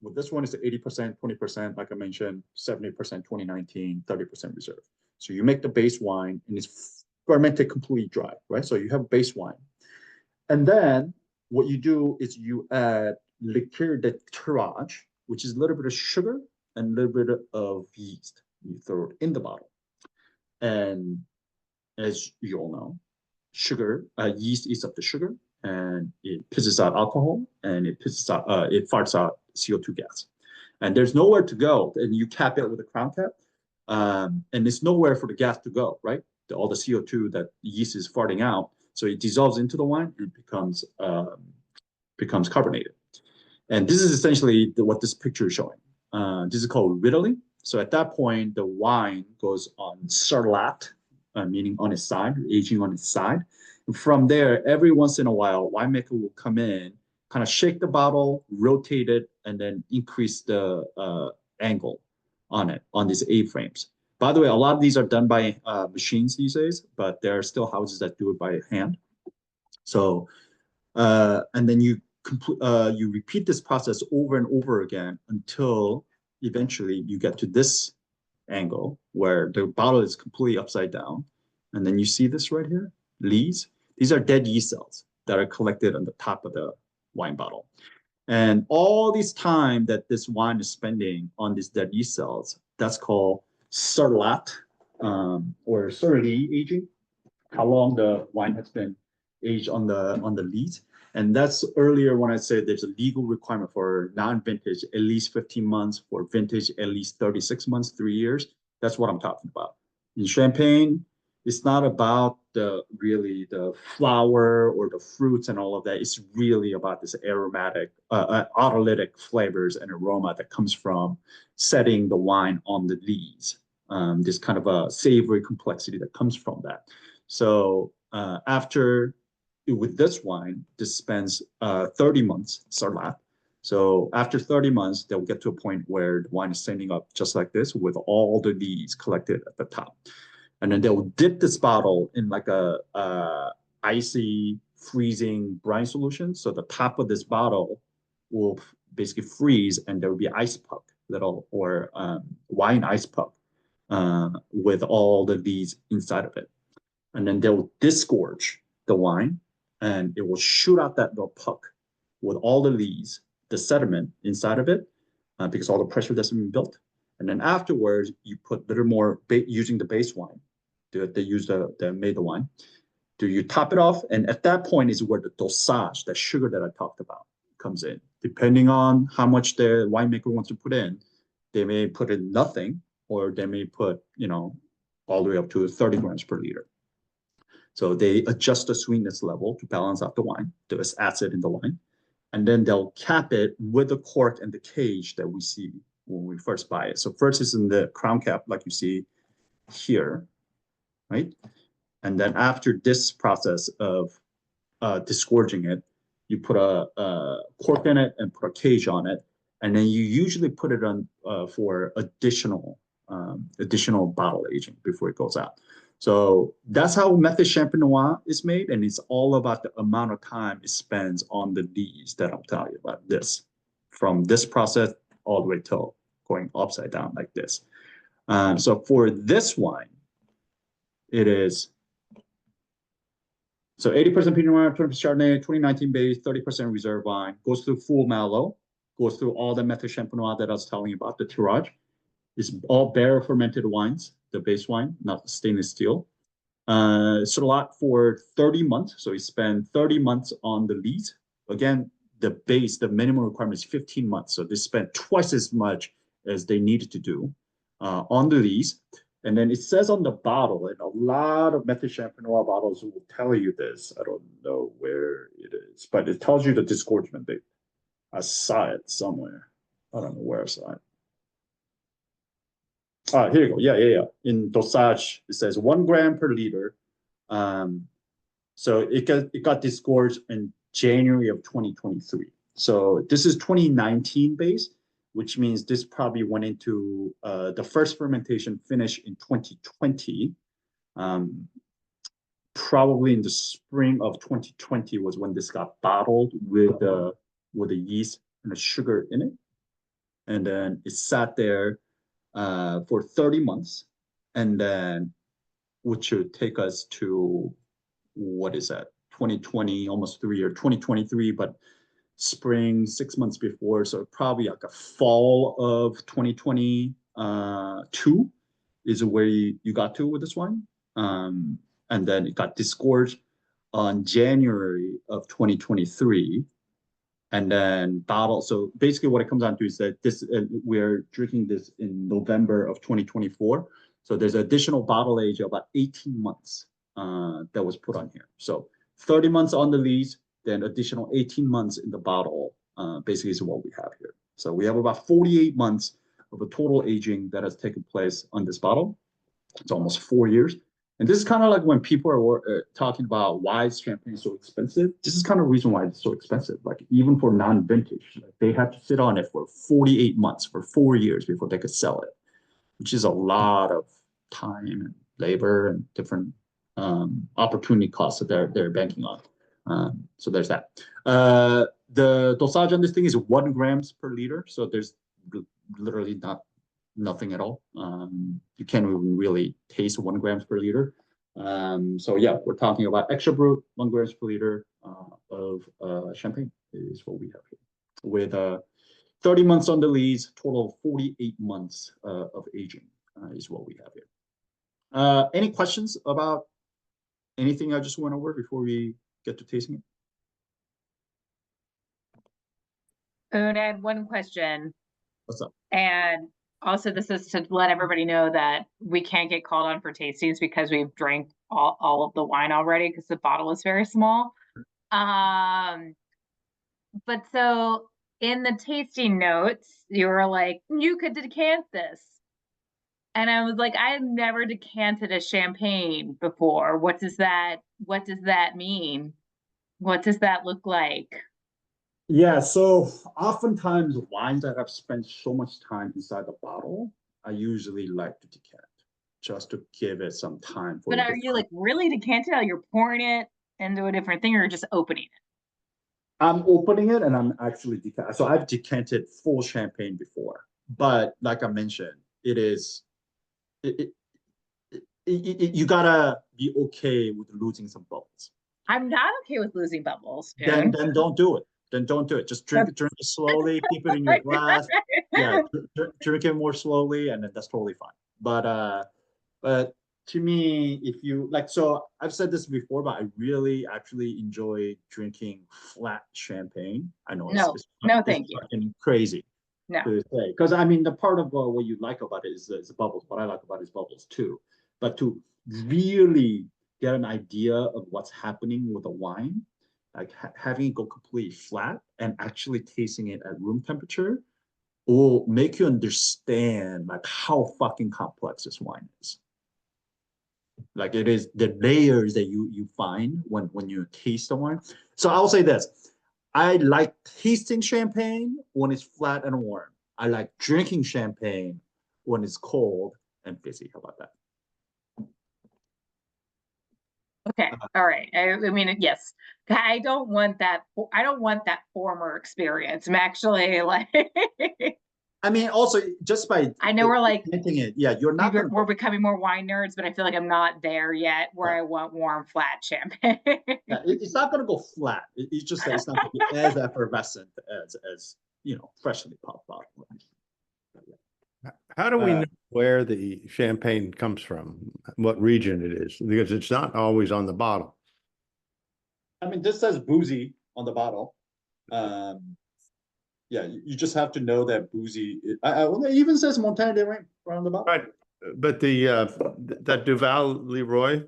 Well, this one is 80%, 20%, like I mentioned, 70% 2019, 30% reserve. So you make the base wine and it's fermented completely dry, right? So you have base wine. And then what you do is you add liqueur de tirage, which is a little bit of sugar and a little bit of yeast. You throw it in the bottle. And as you all know, sugar, yeast eats up the sugar and it pisses out alcohol and it pisses out, it farts out CO2 gas. And there's nowhere to go, and you cap it with a crown cap, and there's nowhere for the gas to go, right? All the CO2 that the yeast is farting out, so it dissolves into the wine and becomes carbonated. And this is essentially what this picture is showing. This is called riddling. So at that point, the wine goes on surlat, meaning on its side, aging on its side. And from there, every once in a while, winemaker will come in, kind of shake the bottle, rotate it, and then increase the angle on it, on these A-frames. By the way, a lot of these are done by machines these days, but there are still houses that do it by hand. So, and then you repeat this process over and over again until eventually you get to this angle where the bottle is completely upside down. And then you see this right here, lees. These are dead yeast cells that are collected on the top of the wine bottle. And all this time that this wine is spending on these dead yeast cells, that's called surlat, or surly aging, how long the wine has been aged on the lees. And that's earlier when I said there's a legal requirement for non-vintage, at least 15 months, for vintage, at least 36 months, 3 years. That's what I'm talking about. In Champagne, it's not about really the flower or the fruits and all of that. It's really about this aromatic, autolytic flavors and aroma that comes from setting the wine on the lees. This kind of a savory complexity that comes from that. So with this wine, this spends 30 months, surlat. So after 30 months, they'll get to a point where the wine is standing up just like this with all the lees collected at the top. And then they'll dip this bottle in like a icy, freezing brine solution. So the top of this bottle will basically freeze, and there will be ice puck, or wine ice puck with all the lees inside of it. And then they'll disgorge the wine, and it will shoot out that little puck with all the lees, the sediment inside of it, because all the pressure that's been built. And then afterwards, you put a little more using the base wine. They made the wine. Do you top it off? And at that point is where the dosage, the sugar that I talked about, comes in. Depending on how much the winemaker wants to put in, they may put in nothing, or they may put, all the way up to 30 grams per liter. So they adjust the sweetness level to balance out the wine. There's acid in the wine. And then they'll cap it with the cork and the cage that we see when we first buy it. So first is in the crown cap, like you see here, right? And then after this process of disgorging it, you put a cork in it and put a cage on it. And then you usually put it on for additional bottle aging before it goes out. So that's how Method Champagne Noir is made, and it's all about the amount of time it spends on the lees that I'm telling you about. From this process all the way till going upside down like this. So for this wine, it is 80% Pinot Noir, 20% Chardonnay, 2019 base, 30% reserve wine. Goes through full malo, goes through all the Method Champagne Noir that I was telling you about, the tirage. It's all barrel fermented wines, the base wine, not the stainless steel. It's a lot for 30 months. So we spend 30 months on the lees. Again, the minimum requirement is 15 months. So they spent twice as much as they needed to do on the lees. And then it says on the bottle, and a lot of Method Champagne Noir bottles will tell you this. I don't know where it is, but it tells you the disgorgement date. I saw it somewhere. I don't know where I saw it. Here you go. Yeah. In dosage, it says 1 gram per liter. So it got disgorged in January of 2023. So this is 2019 base, which means this probably went into the first fermentation finish in 2020. Probably in the spring of 2020 was when this got bottled with the yeast and the sugar in it. And then it sat there for 30 months, and then which would take us to, what is that, 2020, almost 3 years, 2023, but spring, 6 months before, so probably like a fall of 2022 is where you got to with this wine. And then it got disgorged on January of 2023. and then bottle. So basically what it comes down to is that this we're drinking this in November of 2024. So there's additional bottle age of about 18 months that was put on here. So 30 months on the lees, then additional 18 months in the bottle, basically is what we have here. So we have about 48 months of a total aging that has taken place on this bottle. It's almost 4 years. And this is kind of like when people are talking about why is champagne so expensive. This is kind of the reason why it's so expensive. Like even for non-vintage, like they have to sit on it for 48 months, for 4 years before they could sell it, which is a lot of time and labor and different opportunity costs that they're banking on. So there's that. The dosage on this thing is 1 grams per liter. So there's literally nothing at all. You can't even really taste 1 grams per liter. So yeah, we're talking about extra brut, 1 grams per liter of champagne is what we have here. With 30 months on the lees, total of 48 months of aging is what we have here. Any questions about anything I just went over before we get to tasting it? I had one question. What's up? And also, this is to let everybody know that we can't get called on for tastings because we've drank all of the wine already because the bottle is very small. But so in the tasting notes, you were like, you could decant this. And I was like, I have never decanted a champagne before. What does that mean? What does that look like? Yeah, so oftentimes wines that have spent so much time inside the bottle, I usually like to decant just to give it some time for. But are you like really decanting it? You're pouring it into a different thing, or you're just opening it? I'm opening it and I'm actually decanting. So I've decanted full champagne before, but like I mentioned, you gotta be okay with losing some bubbles. I'm not okay with losing bubbles. Then don't do it. Then don't do it. Just drink it slowly, keep it in your glass. Yeah, drink it more slowly, and then that's totally fine. But to me, if you like, so I've said this before, but I really actually enjoy drinking flat champagne. I know it's thank you. Fucking crazy. No, to say, because I mean the part of what you like about it is the bubbles. What I like about it is bubbles too. But to really get an idea of what's happening with the wine, like having it go completely flat and actually tasting it at room temperature will make you understand like how fucking complex this wine is. Like it is the layers that you find when you taste the wine. So I'll say this. I like tasting champagne when it's flat and warm. I like drinking champagne when it's cold and fizzy. How about that? okay, all right. I mean, yes, I don't want that. I don't want that former experience. I'm actually like. I mean, also just by I know we're like it, yeah, you're not. We're becoming more wine nerds, but I feel like I'm not there yet. Where I want warm, flat champagne. Yeah, it's not going to go flat. It's just that it's not going to be as effervescent as freshly popped bottle. How do we know where the champagne comes from? What region it is? Because it's not always on the bottle. I mean, this says Bouzy on the bottle. Yeah, you just have to know that Bouzy. It even says Montagne de Reims on the bottle. Right, but that Duval Leroy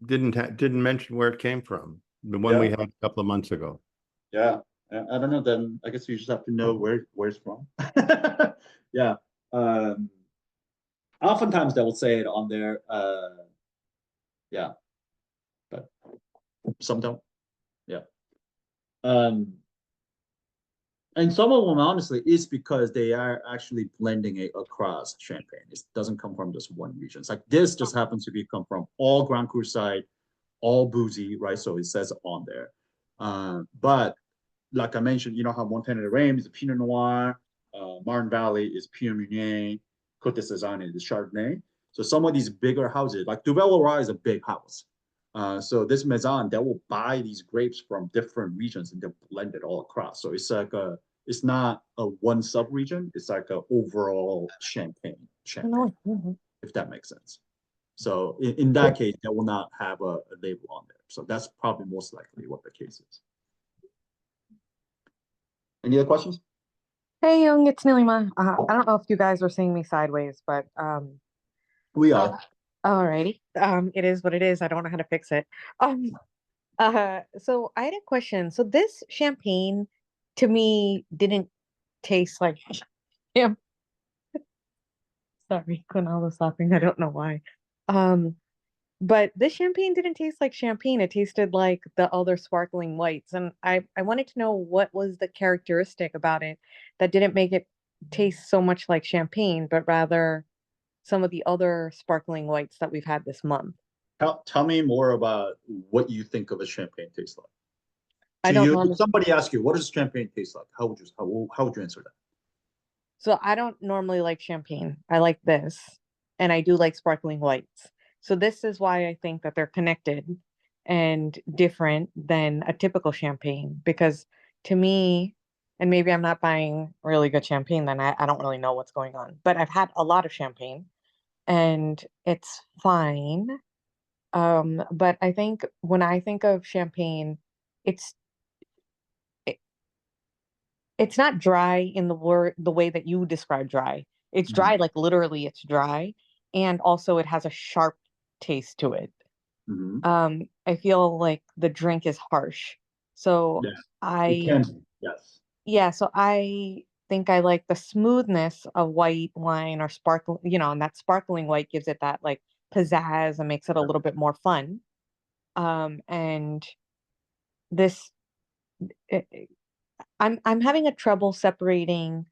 didn't mention where it came from. The one we had a couple of months ago. Yeah, I don't know. Then I guess you just have to know where it's from. Yeah. Oftentimes they will say it on there. Yeah, but some don't. Yeah. And some of them, honestly, is because they are actually blending it across champagne. It doesn't come from just one region. It's like this just happens to be come from all Grand Cru side, all Bouzy, right? So it says on there. But like I mentioned, you know how Montagne de Reims is a Pinot Noir, Marne Valley is Pinot Meunier, Côte de Sézanne is Chardonnay. So some of these bigger houses, like Duvel Leroy is a big house. So this maison, they will buy these grapes from different regions and they'll blend it all across. So it's like it's not a one sub-region, it's like an overall champagne, if that makes sense. So in that case, they will not have a label on there. So that's probably most likely what the case is. Any other questions? Hey, Young, it's Nilima. I don't know if you guys are seeing me sideways, but We are. alrighty. It is what it is. I don't know how to fix it. Um, so I had a question. So this champagne to me didn't taste like yeah. Sorry, Kunal was laughing. I don't know why. Um, but this champagne didn't taste like champagne. It tasted like the other sparkling whites. And I wanted to know what was the characteristic about it that didn't make it taste so much like champagne, but rather some of the other sparkling whites that we've had this month. Tell me more about what you think of a champagne tastes like. I So don't you, normally, if somebody asks you, what does champagne taste like? How would you answer that? so I don't normally like champagne. I like this, and I do like sparkling whites. So this is why I think that they're connected and different than a typical champagne. Because to me, and maybe I'm not buying really good champagne, then I don't really know what's going on. But I've had a lot of champagne and it's fine. But I think when I think of champagne, it's it, it's not dry in the way that you describe dry. It's dry, like literally it's dry, and also it has a sharp taste to it. Mm-hmm. I feel like the drink is harsh. So Yes, it I can be. Yes. yeah, so I think I like the smoothness of white wine or sparkling, and that sparkling white gives it that like pizzazz and makes it a little bit more fun. And this it, I'm having a trouble separating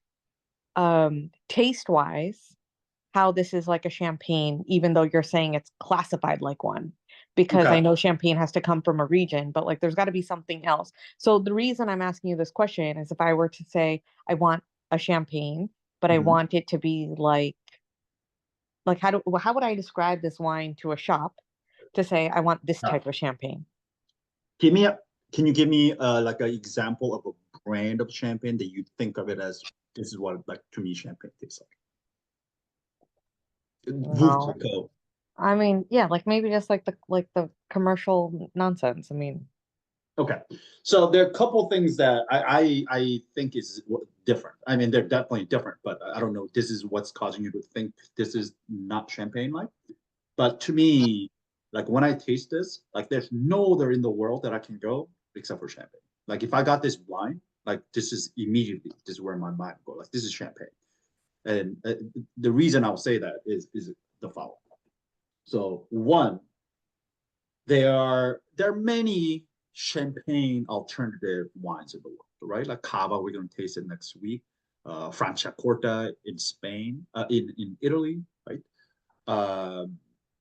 taste wise how this is like a champagne, even though you're saying it's classified like one, because Okay. I know champagne has to come from a region, but like there's got to be something else. So the reason I'm asking you this question is if I were to say I want a champagne, but I Mhm. want it to be like how would I describe this wine to a shop to say I want this type of champagne? Give me a, can you give me like an example of a brand of champagne that you think of it as this is what like to me champagne tastes like? No. Veuve. I mean, yeah, like maybe just like the commercial nonsense. I mean, Okay, so there are a couple things that I think is different. I mean, they're definitely different, but I don't know. This is what's causing you to think this is not champagne like. But to me, like when I taste this, like there's no other in the world that I can go except for champagne. Like if I got this wine, like this is immediately this is where my mind go. Like this is champagne, and the reason I'll say that is the following. So one, there are many champagne alternative wines in the world, right? Like Cava, we're going to taste it next week. Franciacorta in Spain, in Italy, right?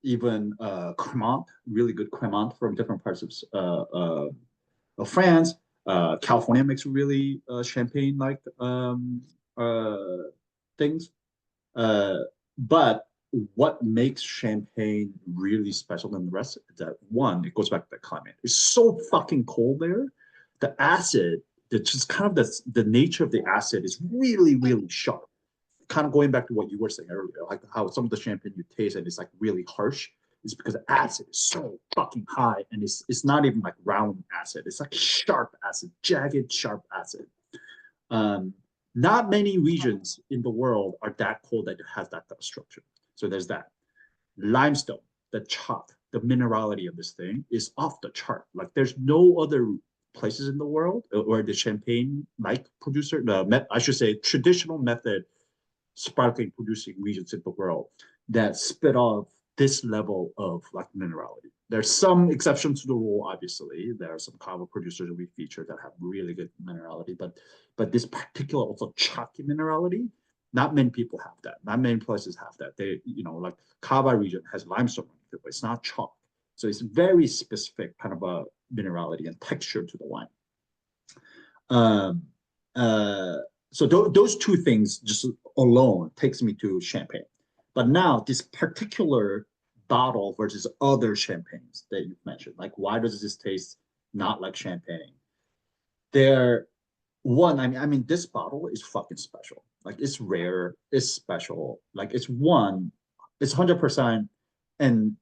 Even Cremant, really good Cremant from different parts of France. California makes really champagne-like uh, things. Uh, but what makes champagne really special than the rest is that one, it goes back to the climate. It's so fucking cold there. The acid, the just kind of the nature of the acid is really, really sharp. Kind of going back to what you were saying earlier, like how some of the champagne you taste and it's like really harsh, is because the acid is so fucking high and it's not even like round acid. It's like sharp acid, jagged, sharp acid. Um, Not many regions in the world are that cold that has that type of structure. So there's that. Limestone, the chalk, the minerality of this thing is off the chart. Like there's no other places in the world or the champagne like producer, I should say traditional method sparkling producing regions in the world that spit off this level of like minerality. There's some exceptions to the rule, obviously. There are some kava producers that we feature that have really good minerality, but this particular also chalky minerality, not many people have that. Not many places have that. They, like kava region has limestone, but it's not chalk. So it's very specific kind of a minerality and texture to the wine. Um, uh, so those two things just alone takes me to champagne. But now this particular bottle versus other champagnes that you've mentioned, like why does this taste not like champagne? There, one, I mean, this bottle is fucking special. Like it's rare, it's special. Like it's 100%, and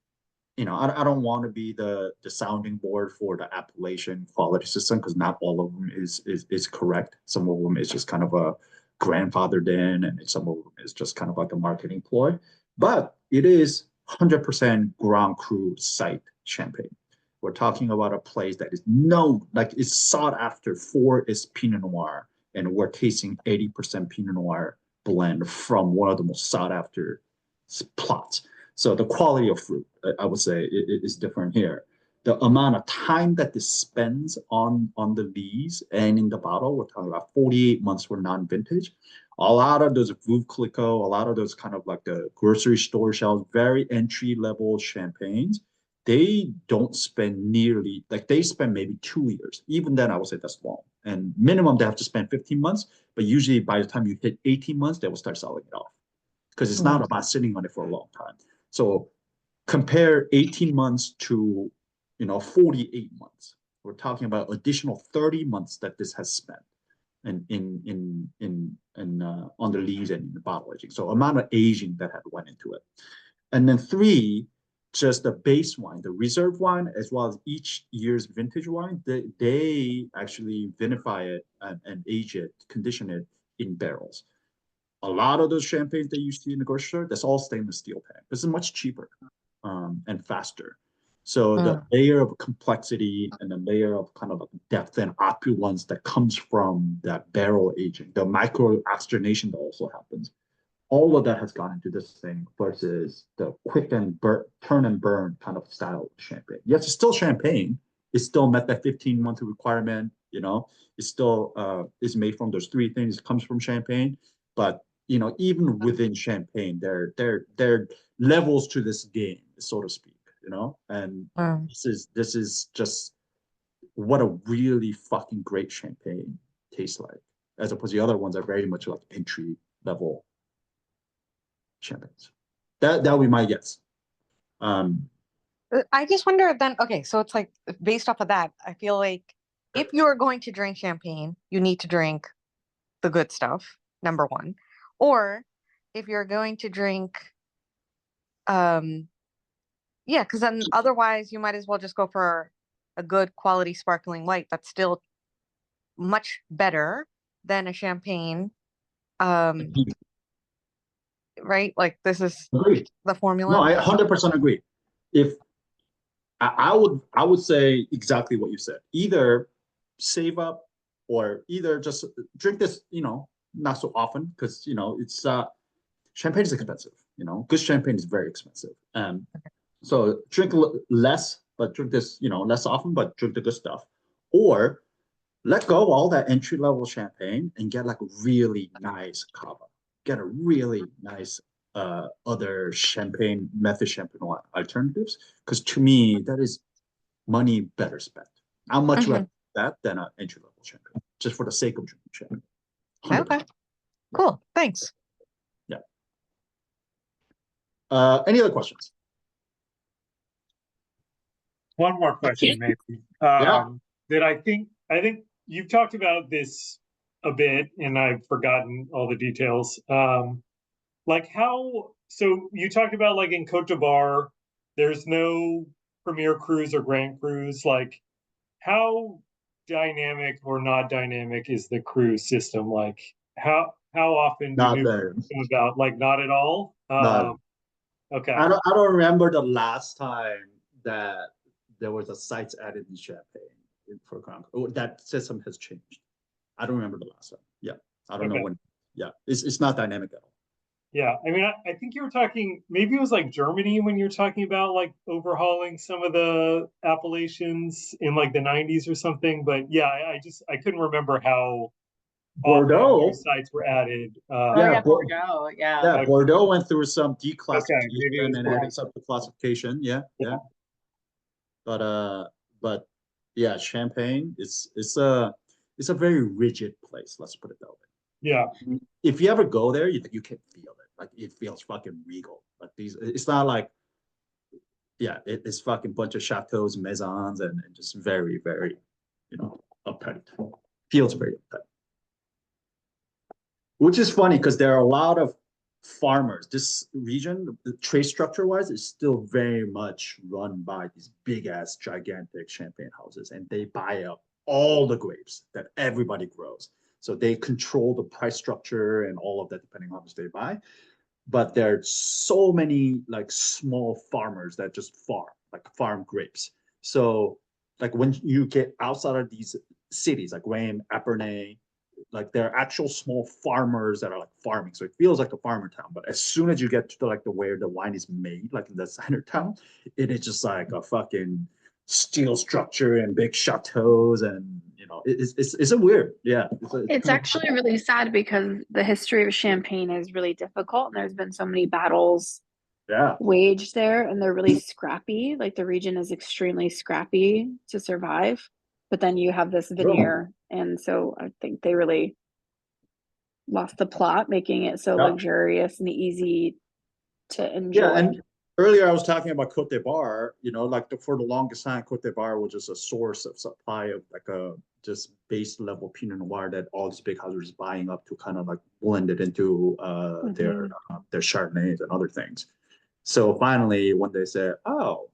you know, I don't want to be the sounding board for the appellation quality system because not all of them is correct. Some of them is just kind of a grandfathered in, and some of them is just kind of like a marketing ploy. But it is 100% Grand Cru site champagne. We're talking about a place that is known, like it's sought after for its Pinot Noir, and we're tasting 80% Pinot Noir blend from one of the most sought after plots. So the quality of fruit, I would say, is different here. The amount of time that this spends on the lees and in the bottle, we're talking about 48 months for non-vintage. A lot of those Veuve Clicquot, a lot of those kind of like the grocery store shelves, very entry level champagnes, they don't spend nearly, like they spend maybe 2 years. Even then, I would say that's long. And minimum, they have to spend 15 months. But usually by the time you hit 18 months, they will start selling it off because it's not about sitting on it for a long time. So compare 18 months to, 48 months. We're talking about additional 30 months that this has spent on the lees and in the bottle aging. So amount of aging that had went into it. And then 3, just the base wine, the reserve wine, as well as each year's vintage wine, they actually vinify it and age it, condition it in barrels. A lot of those champagnes that you see in the grocery store, that's all stainless steel pan. This is much cheaper and faster. So the layer of complexity and the layer of kind of depth and opulence that comes from that barrel aging, the micro oxygenation that also happens, all of that has gone into this thing versus the quick and turn and burn kind of style of champagne. Yes, it's still champagne. It still met that 15-month requirement. It still is made from those 3 things. It comes from champagne, but even within champagne, there are levels to this game, so to speak. And this is just what a really fucking great champagne tastes like, as opposed to the other ones are very much like entry level champagnes. That would be my guess. I just wonder then, okay, so it's like based off of that, I feel like if you're going to drink champagne, you need to drink the good stuff, number one. Or if you're going to drink, because then otherwise you might as well just go for a good quality sparkling white that's still much better than a champagne. Right? Like this is Agreed. the formula. No, I 100% agree. If I would say exactly what you said. Either save up or either just drink this, not so often because it's champagne is expensive. Good champagne is very expensive. So drink less, but drink this, less often, but drink the good stuff. Or let go of all that entry level champagne and get like a really nice cava. Get a really nice other champagne method champagne alternatives, because to me that is money better spent. I'd much rather that than an entry level champagne, just for the sake of drinking champagne. 100%. Okay, cool. Thanks. Yeah. Any other questions? One more question, maybe. That I think you've talked about this a bit, and I've forgotten all the details. Like how? So you talked about like in Cote d'Ivoire, there's no Premier Cruise or Grand Cruise. Like how dynamic or not dynamic is the cruise system? Like how often do you know about? Like not at all. Okay. I don't remember the last time that there was a sites added in champagne for Grand Cru. That system has changed. I don't remember the last time. Yeah, I don't know when. Yeah, it's not dynamic at all. Yeah, I mean, I think you were talking, maybe it was like Germany when you were talking about like overhauling some of the appellations in like the 90s or something. But yeah, I couldn't remember how Bordeaux sites were added. Bordeaux. Yeah, Bordeaux went through some declassification and Bordeaux. added some classification. Yeah. But yeah, Champagne it's a very rigid place. Let's put it that way. Yeah. If you ever go there, you can feel it. Like it feels fucking regal. Like it's not like, it's fucking bunch of chateaus, maisons, and just very, very, uptight. Feels very uptight. Which is funny because there are a lot of farmers, this region, the trade structure wise, is still very much run by these big ass gigantic champagne houses, and they buy up all the grapes that everybody grows. So they control the price structure and all of that depending on how much they buy. But there are so many like small farmers that just farm grapes. So like when you get outside of these cities like Rheims, Epernay, like there are actual small farmers that are like farming. So it feels like a farmer town. But as soon as you get to like the where the wine is made, like in the center town, it is just like a fucking steel structure and big chateaus, and you know it's a weird, yeah. It's actually really sad because the history of Champagne is really difficult, and there's been so many battles yeah waged there, and they're really scrappy. Like the region is extremely scrappy to survive. But then you have this veneer, and so I think they really lost the plot, making it so luxurious and easy to enjoy. Yeah, and earlier I was talking about Côte d'Ivoire, you know, like for the longest time, Côte d'Ivoire was just a source of supply of like a just base level Pinot Noir that all these big houses are buying up to kind of like blend it into their Chardonnays and other things. So finally, when they said, oh,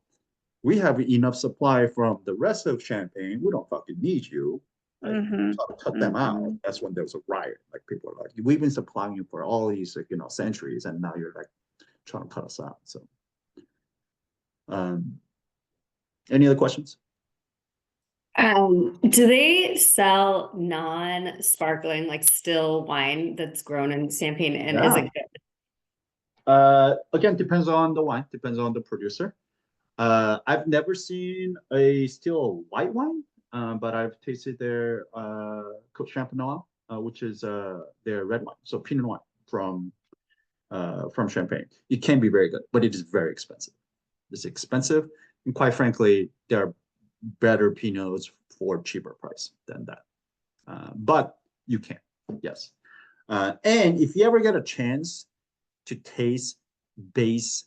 we have enough supply from the rest of Champagne, we don't fucking need you. Like, cut them out. That's when there was a riot. Like people are like, we've been supplying you for all these, like, you know, centuries, and now you're like trying to cut us out. So, any other questions? Do they sell non-sparkling, like still wine that's grown in Champagne, and is it good? Again, depends on the wine, depends on the producer. I've never seen a still white wine, but I've tasted their Côte Champenois, which is their red wine, so Pinot Noir from Champagne. It can be very good, but it is very expensive. It's expensive, and quite frankly, there are better Pinots for cheaper price than that. But you can, yes. And if you ever get a chance to taste base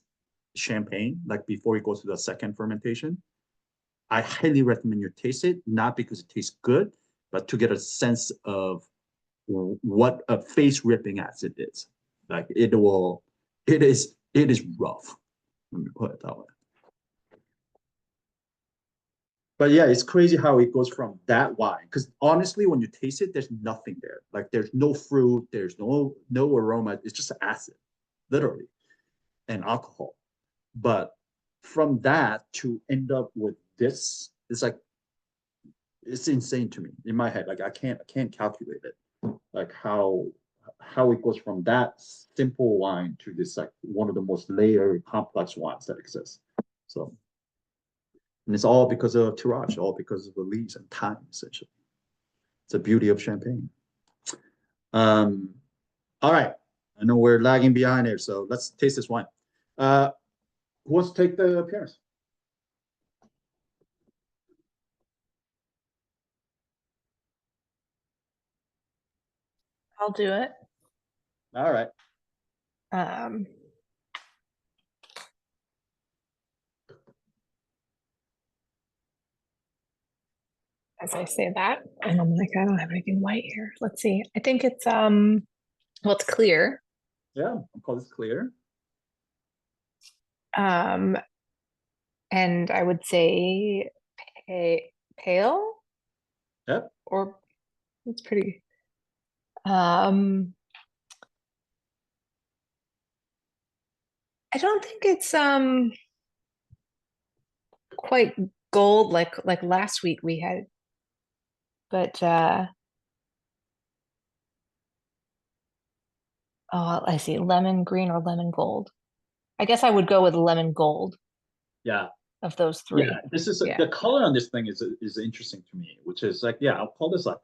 Champagne, like before you go to the second fermentation, I highly recommend you taste it, not because it tastes good, but to get a sense of what a face ripping acid is. Like it is rough. Let me put it that way. But yeah, it's crazy how it goes from that wine. Because honestly, when you taste it, there's nothing there. Like there's no fruit, there's no aroma. It's just acid, literally, and alcohol. But from that to end up with this, it's like it's insane to me in my head. Like I can't calculate it. Like how it goes from that simple wine to this like one of the most layered, complex wines that exists. So. And it's all because of tirage, all because of the leaves and time, essentially. It's the beauty of Champagne. All right. I know we're lagging behind here, so let's taste this wine. Who wants to take the appearance? I'll do it. All right. As I say that, and I'm like, I don't have anything white here. Let's see. I think it's well, it's clear. Yeah, I'll call this clear. And I would say pale. Yep. Or it's pretty. I don't think it's quite gold like last week we had, but oh, I see, lemon green or lemon gold. I guess I would go with lemon gold. Yeah. Of those three. Yeah, this is the color on this thing is interesting to me, which is like, yeah, I'll call this like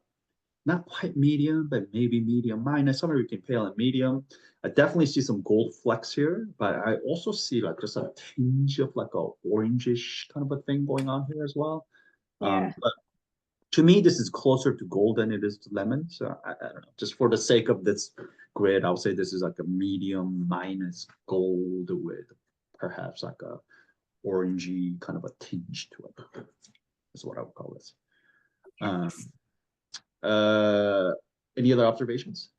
not quite medium, but maybe medium minus. Somewhere between pale and medium. I definitely see some gold flecks here, but I also see like just a tinge of like a orangish kind of a thing going on here as well. Yeah. But to me, this is closer to gold than it is to lemon. So I don't know. Just for the sake of this grid, I'll say this is like a medium minus gold with perhaps like a orangey kind of a tinge to it. That's what I would call this. Any other observations?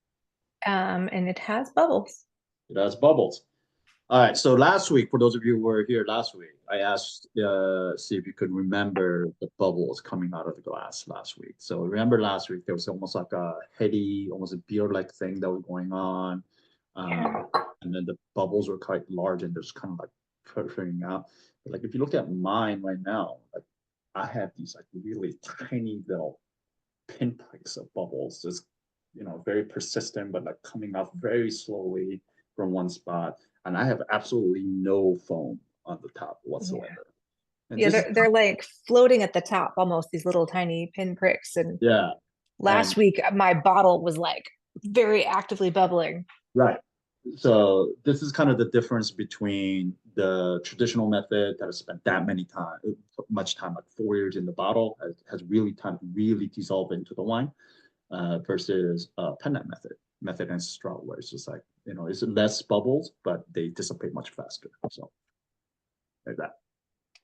And it has bubbles. It has bubbles. All right, so last week, for those of you who were here last week, I asked, see if you could remember the bubbles coming out of the glass last week. So remember last week, there was almost like a heady, almost a beer-like thing that was going on. And then the bubbles were quite large and there's kind of like filtering out. But like if you look at mine right now, like I have these like really tiny little pinpricks of bubbles, just very persistent, but like coming off very slowly from one spot. And I have absolutely no foam on the top whatsoever. Yeah, they're like floating at the top, almost these little tiny pinpricks. And yeah, last week my bottle was like very actively bubbling. Right. So this is kind of the difference between the traditional method that has spent that much time, like 4 years in the bottle, has really time to really dissolve into the wine, versus Pennet method and straw, where it's just like, it's less bubbles, but they dissipate much faster. So like that.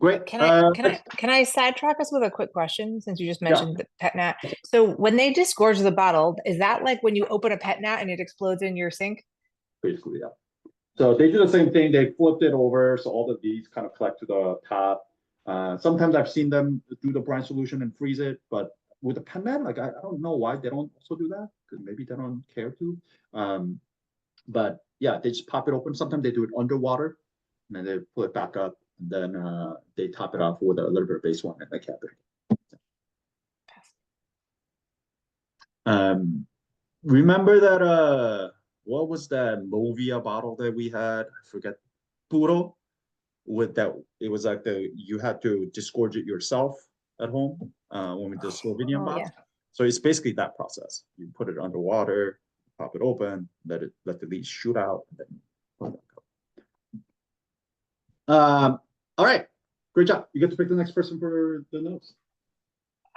Great. Can I sidetrack us with a quick question, since you just mentioned the pet nat? So when they disgorge the bottle, is that like when you open a pet nat and it explodes in your sink? Basically, yeah. So they do the same thing. They flipped it over, so all of these kind of collect to the top. Sometimes I've seen them do the brine solution and freeze it, but with the pet nat, like I don't know why they don't also do that, because maybe they don't care to. But yeah, they just pop it open. Sometimes they do it underwater, and then they pull it back up, and then they top it off with a little bit of base wine and they cap it. Remember that what was that Movia bottle that we had? I forget. Puro, with that, it was like you had to disgorge it yourself at home when we did Slovenian box. Yeah. So it's basically that process. You put it underwater, pop it open, let the leaves shoot out, and then pull it back up. All right, great job. You get to pick the next person for the notes.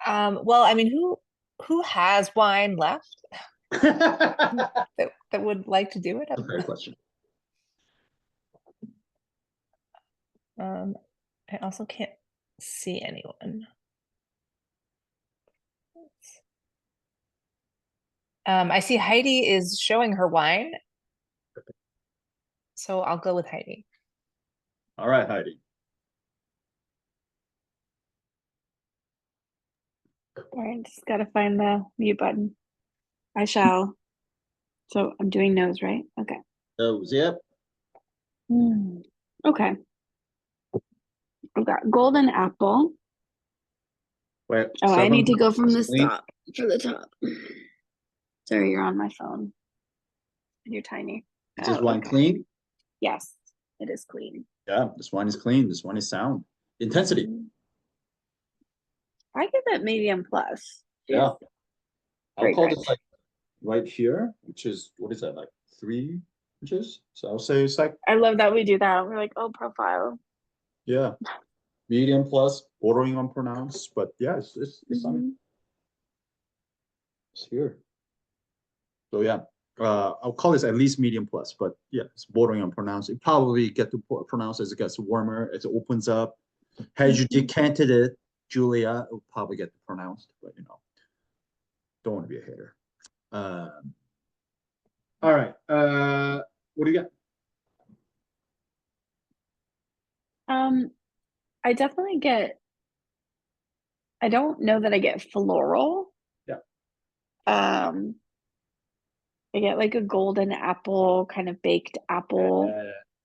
Well, I mean, who has wine left that would like to do it? That's a great question. I also can't see anyone. I see Heidi is showing her wine, so I'll go with Heidi. All right, Heidi. All right, just gotta find the mute button. I shall. So I'm doing nose, right? Okay. Nose, yep. Okay. I've got golden apple. Wait. Oh, I need to go from the top for the top. Sorry, you're on my phone. You're tiny. Is this wine clean? Yes, it is clean. Yeah, this wine is clean. This wine is sound. Intensity. I give it medium plus. Yeah. I'll call this like right here, which is, what is that, like 3 inches? So I'll say it's like. I love that we do that. We're like, oh, profile. Yeah. Medium plus, bordering on pronounced, but yeah, it's here. So yeah, I'll call this at least medium plus, but yeah, it's bordering on pronounced. It probably get to pronounce as it gets warmer, as it opens up. Had you decanted it, Julia, it will probably get pronounced, but don't want to be a hater. All right, what do you got? I definitely get, I don't know that I get floral. Yeah. I get like a golden apple, kind of baked apple.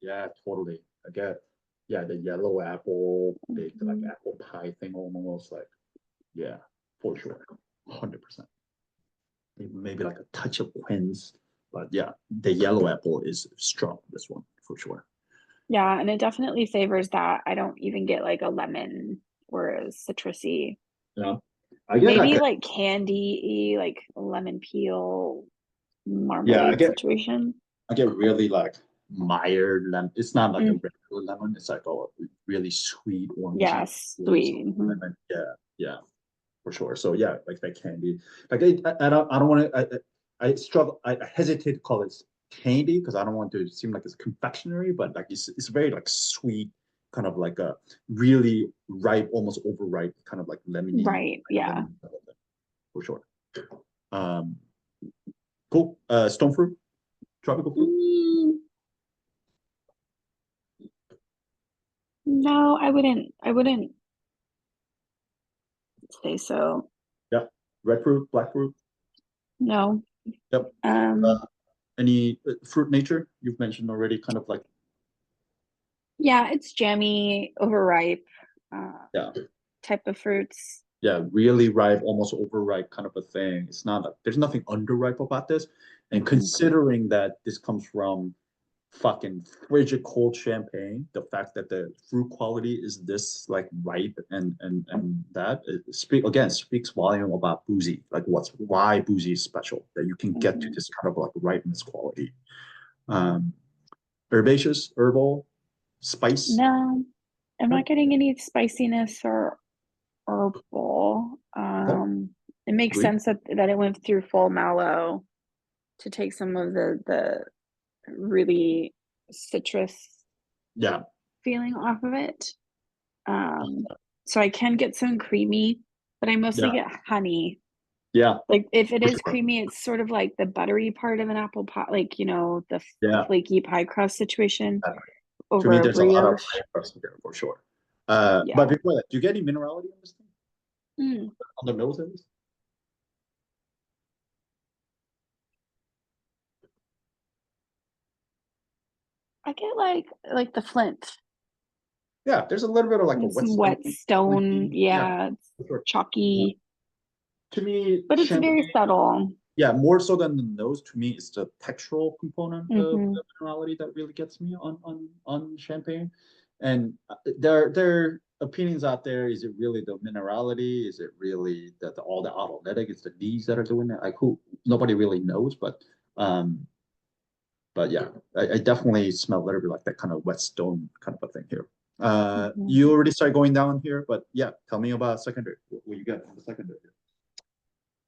Yeah, totally. I get, the yellow apple, baked like apple pie thing almost, like, yeah, for sure, 100%. Maybe like a touch of quince, but yeah, the yellow apple is strong, this one, for sure. Yeah, and it definitely favors that. I don't even get like a lemon or a citrusy. Yeah, I get maybe like candy-y, like lemon peel marmalade situation. I get really like mired lemon. It's not like a regular lemon. It's like a really sweet orange. Yeah, sweet. Lemon. Yeah, for sure. So yeah, like that candy. Like I don't want to. I struggle. I hesitate to call it candy because I don't want to seem like it's confectionery, but like it's very like sweet, kind of like a really ripe, almost overripe, kind of like lemony. Right. Yeah. For sure. Cool. Stone fruit, tropical fruit. No, I wouldn't say so. Yep. Red fruit, black fruit. No. Yep. Any fruit nature you've mentioned already, kind of like. Yeah, it's jammy, overripe, Yeah. type of fruits. Yeah, really ripe, almost overripe kind of a thing. It's not like there's nothing underripe about this. And considering that this comes from fucking frigid cold champagne, the fact that the fruit quality is this like ripe and that speaks volume about Bouzy, like why Bouzy is special, that you can get to this kind of like ripeness quality. Herbaceous, herbal, spice. No, I'm not getting any spiciness or herbal. It makes sense that it went through full mallow to take some of the really citrus feeling off of it. So I can get some creamy, but I mostly get honey. Yeah. Like if it is creamy, it's sort of like the buttery part of an apple pie, like, you know, the flaky pie crust situation over to me, there's brioche. a lot of pie crust there for sure. But before that, do you get any minerality on this thing? On the nose at least? I get like the flint. Yeah, there's a little bit of like a wet stone. Yeah, it's chalky. To me, but it's very subtle. Yeah, more so than the nose. To me, it's the textural component of the minerality that really gets me on champagne. And there are opinions out there. Is it really the minerality? Is it really that all the autolytic? It's the D's that are doing it. Like nobody really knows, but yeah, I definitely smell a little bit like that kind of wet stone kind of a thing here. You already started going down here, but yeah, tell me about secondary. What you got in the secondary?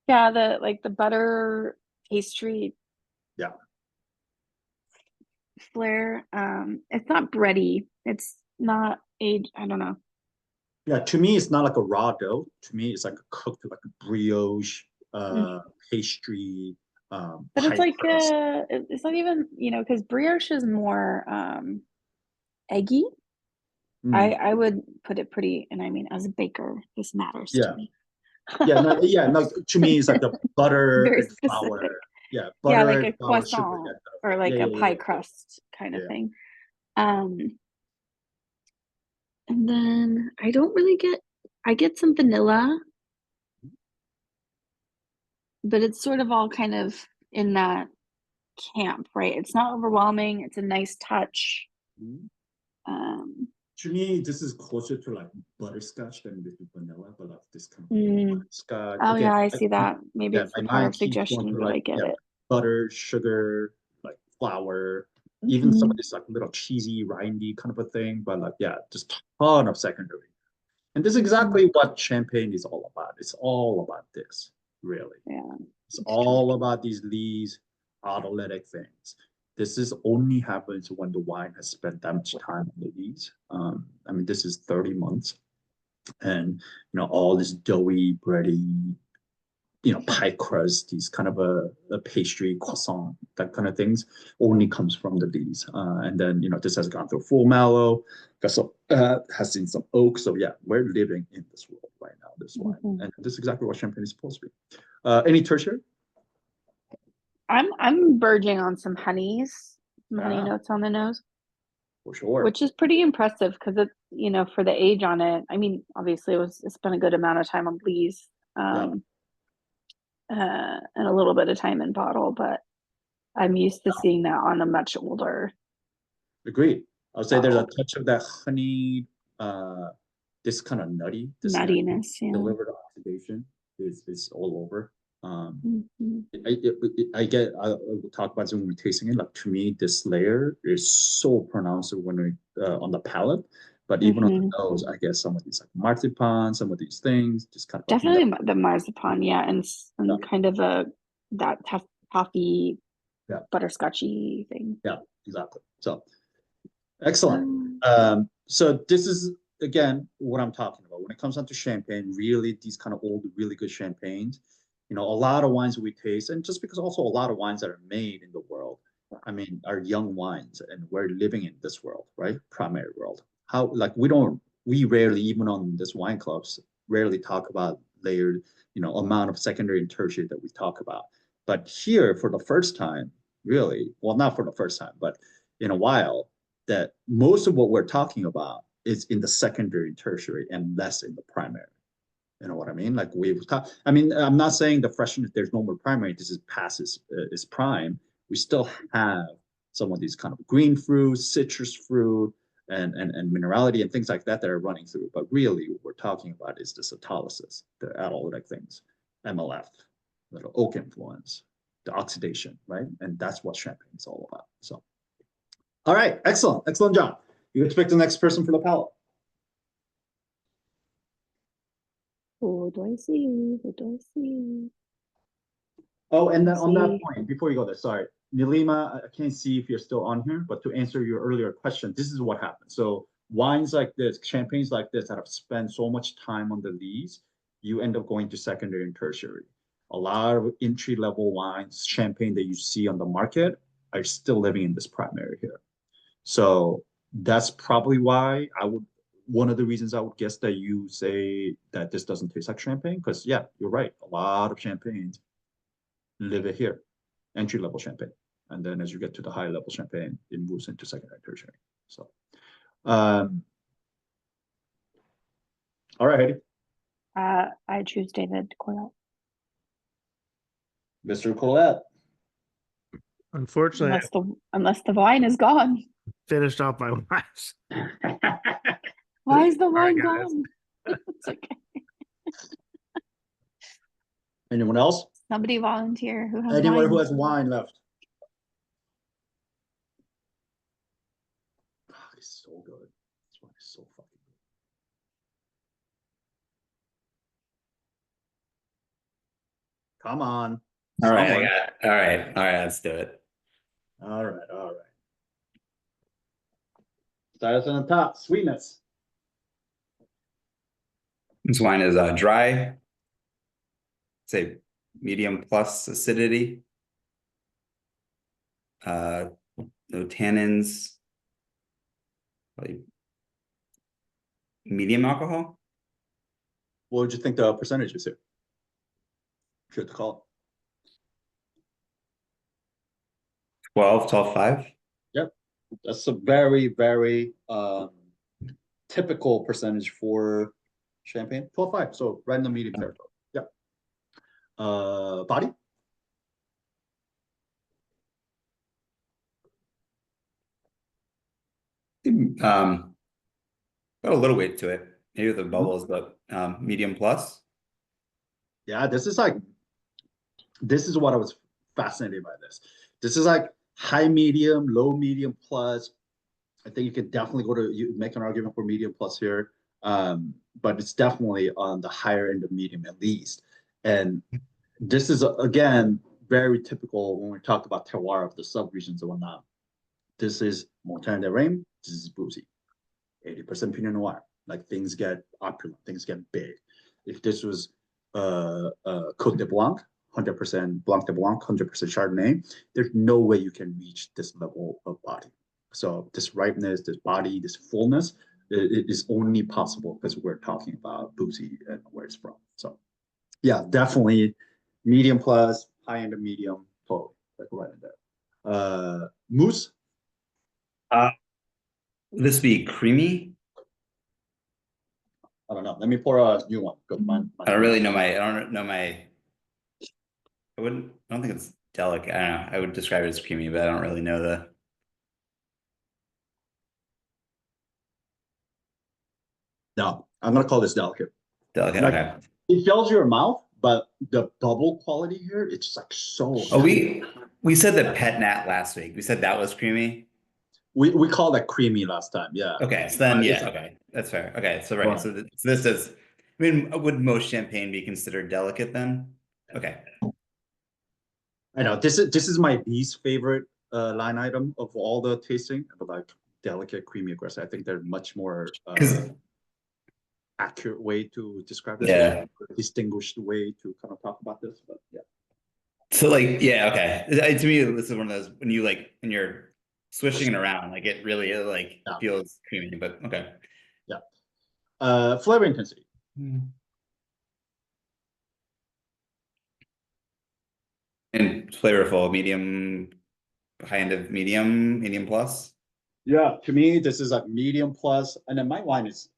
Yeah, the butter pastry. Yeah. Flair. It's not bready. It's not aged. I don't know. Yeah, to me, it's not like a raw dough. To me, it's like a cooked like a brioche pastry. But it's like it's not even, you know, because brioche is more eggy. I would put it pretty, and I mean, as a baker, this matters to me. No, to me, it's like the butter Very and specific. flour. Yeah, butter like a and flour, croissant or like a pie crust kind of thing. And then I don't really I get some vanilla, but it's sort of all kind of in that camp, right? It's not overwhelming. It's a nice touch. To me, this is closer to like butterscotch than this vanilla, but like this kind of butterscotch. Oh yeah, I see that. Maybe it's the power of suggestion, but I get it. Butter, sugar, like flour, even some of this like little cheesy, rindy kind of a thing, but like just ton of secondary. And this is exactly what champagne is all about. It's all about this, really. Yeah. It's all about these autolytic things. This is only happens when the wine has spent that much time on the lees. I mean, this is 30 months. And, you know, all this doughy, bready, you know, pie crust, these kind of a pastry, croissant, that kind of things only comes from the lees. And then, you know, this has gone through full mallow, has seen some oak. So yeah, we're living in this world right now, this wine. And this is exactly what champagne is supposed to be. Any tertiary? I'm verging on some honeys, some honey notes on the nose. For sure. Which is pretty impressive because it's, you know, for the age on it. I mean, obviously it's been a good amount of time on lees. And a little bit of time in bottle, but I'm used to seeing that on a much older. Agreed. I would say there's a touch of that honey, this kind of nuttiness, delivered oxidation is all over. I will talk about it when we're tasting it. Like to me, this layer is so pronounced when on the palate, but even on the nose, I guess some of these like marzipan, some of these things, just kind of definitely the marzipan, and kind of that toffee, butterscotchy thing. Yeah, exactly. So excellent. So this is again what I'm talking about when it comes down to champagne. Really, these kind of old, really good champagnes. You know, a lot of wines we taste, and just because also a lot of wines that are made in the world, I mean, are young wines, and we're living in this world, right? Primary world. how, like, we rarely, even on this wine clubs, rarely talk about layered, amount of secondary and tertiary that we talk about. But here, for the first time, really, well, not for the first time, but in a while, that most of what we're talking about is in the secondary and tertiary and less in the primary. You know what I mean? Like we've talked, I mean, I'm not saying the freshness, there's no more primary, this is passes is prime. We still have some of these kind of green fruit, citrus fruit, and minerality and things like that that are running through. But really what we're talking about is this autolysis, the autolytic things, MLF, little oak influence, the oxidation, right? And that's what champagne is all about. So, all right, excellent job. You expect the next person for the palette. Who do I see? Who do I see? Oh, and then on that point, before you go there, sorry, Nilima, I can't see if you're still on here, but to answer your earlier question, this is what happens. So wines like this, champagnes like this that have spent so much time on the lees, you end up going to secondary and tertiary. A lot of entry-level wines, champagne that you see on the market are still living in this primary here. So that's probably why one of the reasons I would guess that you say that this doesn't taste like champagne, because yeah, you're right. A lot of champagnes live it here, entry-level champagne. And then as you get to the high-level champagne, it moves into secondary, tertiary. So, all right, Heidi. I choose David Corlette. Mr. Corlette. Unfortunately, Unless the wine is gone. finished off my wines. Why is the Sorry, wine guys. gone? It's okay. Anyone else? Somebody volunteer who has Anyone wine. who has wine left? Oh, it's so good. This wine is so fucking good. Come on. All right, Someone. I got it. All right, let's do it. All right. Start us on the top. Sweetness. This wine is dry. Say medium plus acidity. No tannins. Probably medium alcohol. What would you think the percentage is here? If you had to call 12.5. Yep. That's a very, very typical percentage for champagne. 12.5. So right in the medium territory. Yep. Body? Got a little weight to it. Maybe with the bubbles, but medium plus. Yeah, this is what I was fascinated by this. This is like high medium, low medium plus. I think you could definitely make an argument for medium plus here. But it's definitely on the higher end of medium at least. And this is, again, very typical when we talk about terroir of the subregions and whatnot. This is Montagne de Reims, this is Bouzy. 80% Pinot Noir. Like things get opulent, things get big. If this was Côte de Blanc, 100% Blanc de Blanc, 100% Chardonnay, there's no way you can reach this level of body. So this ripeness, this body, this fullness, it is only possible because we're talking about Bouzy and where it's from. So yeah, definitely medium plus, high end of medium, totally, like right in there. Mousse? Would this be creamy? I don't know. Let me pour a new one. I don't really know I don't think it's delicate. I don't know. I would describe it as creamy, but I don't really know the. No, I'm gonna call this delicate. Delicate, like, okay. It fills your mouth, but the bubble quality here, it's like so. Oh, we said the pet nat last week. We said that was creamy. We called that creamy last time, yeah. Okay, so then okay, that's fair. Okay, so right, so this is. I mean, would most champagne be considered delicate then? Okay. I know this is my least favorite line item of all the tasting, but like delicate, creamy, aggressive. I think they're much more accurate way to describe this. Yeah. Distinguished way to kind of talk about this, but yeah. So like, yeah, okay. To me, this is one of those when you're swishing it around. Like it really like Yeah. feels creamy, but okay. Yeah. Flavor intensity. And flavorful, medium, high end of medium plus. Yeah, to me, this is like medium plus, and then my one is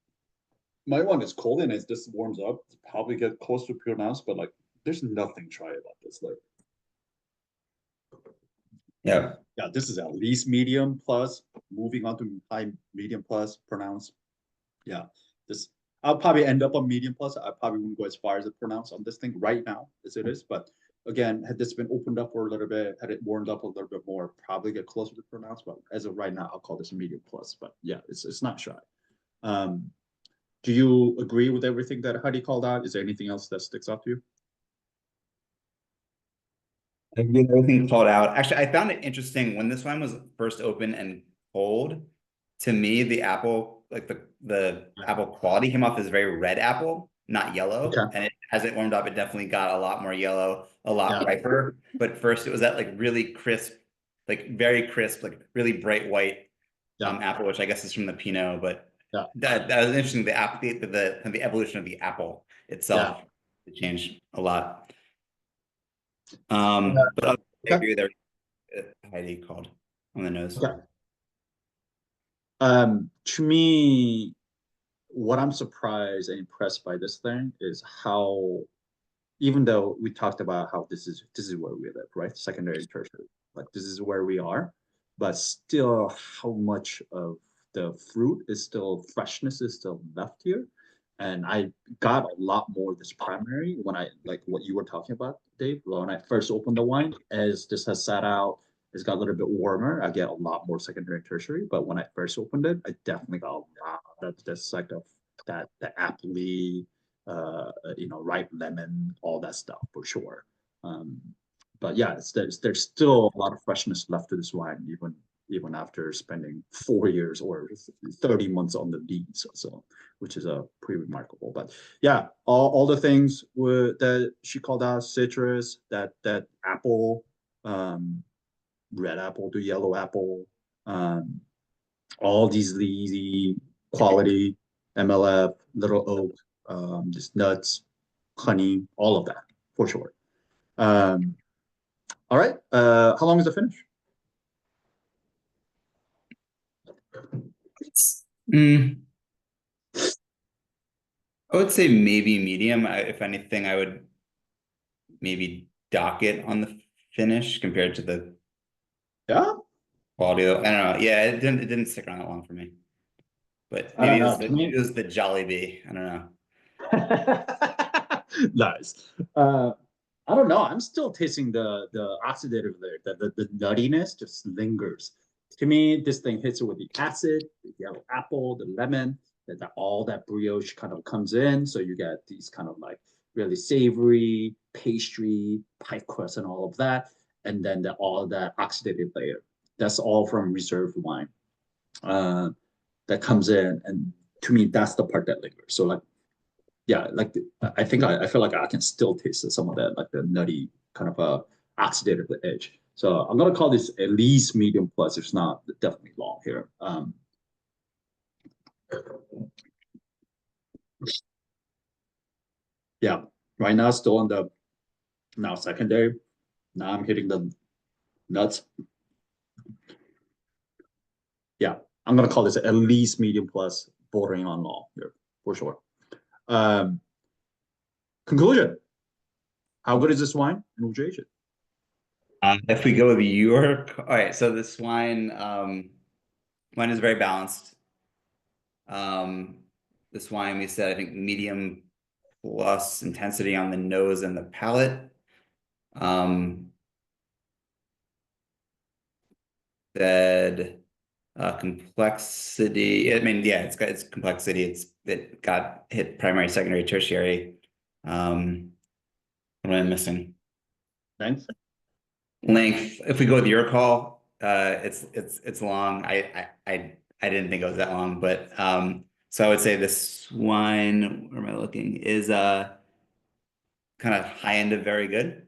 cold and as this warms up, it's probably get close to pronounced, but like there's nothing try about this. Like Yeah. yeah, this is at least medium plus, moving on to high medium plus pronounced. Yeah, this I'll probably end up on medium plus. I probably wouldn't go as far as the pronounce on this thing right now as it is, but again, had this been opened up for a little bit, had it warmed up a little bit more, probably get closer to pronounce. But as of right now, I'll call this a medium plus. But yeah, it's not shy. Do you agree with everything that Heidi called out? Is there anything else that sticks out to you? I agree with everything called out. Actually, I found it interesting when this wine was first open and cold. To me, the apple, like the apple quality came off as very red apple, not yellow. Okay. And as it warmed up, it definitely got a lot more yellow, a lot riper. But first, it was that like really crisp, like very crisp, like really bright white apple, which I guess is from the Pinot. But that was interesting. The apple, the evolution of the apple itself, it changed a lot. But I agree with everything Heidi called on the nose. Okay. To me, what I'm surprised and impressed by this thing is how, even though we talked about how this is where we live, right? Secondary and tertiary, like this is where we are, but still how much of the fruit is still, freshness is still left here. And I got a lot more this primary when I, like what you were talking about, Dave, when I first opened the wine, as this has sat out, it's got a little bit warmer, I get a lot more secondary and tertiary. But when I first opened it, I definitely got a lot of this like the appley, ripe lemon, all that stuff for sure. But yeah, there's still a lot of freshness left to this wine, even after spending 4 years or 30 months on the leads, so which is pretty remarkable. But yeah, all the things that she called out, citrus, that apple, red apple to yellow apple, all these easy quality MLF, little oak, just nuts, honey, all of that for sure. All right, how long is the finish? I would say maybe medium. If anything, I would maybe dock it on the finish compared to the quality. I don't know. Yeah, it didn't stick around that long for me. But maybe it was the Jollibee. I don't know. Nice. I don't know. I'm still tasting the oxidative layer. The nuttiness just lingers. To me, this thing hits it with the acid, the yellow apple, the lemon, that all that brioche kind of comes in. So you get these kind of like really savory pastry, pie crust, and all of that. And then all that oxidative layer. That's all from reserved wine that comes in. And to me, that's the part that lingers. So like, yeah, like I feel like I can still taste some of that, like the nutty kind of oxidative edge. So I'm gonna call this at least medium plus, if it's not definitely long here. Yeah, right now still on the secondary. Now I'm hitting the nuts. Yeah, I'm gonna call this at least medium plus, bordering on long here for sure. Conclusion: how good is this wine, and would you age it? If we go with your, all right. So this wine is very balanced. This wine, we said, I think medium plus intensity on the nose and the palate. Said complexity. I mean, yeah, it's complexity. It got hit primary, secondary, tertiary. What am I missing? Length. If we go with your call, it's long. I didn't think it was that long, but so I would say this wine, where am I looking, is kind of high end of very good.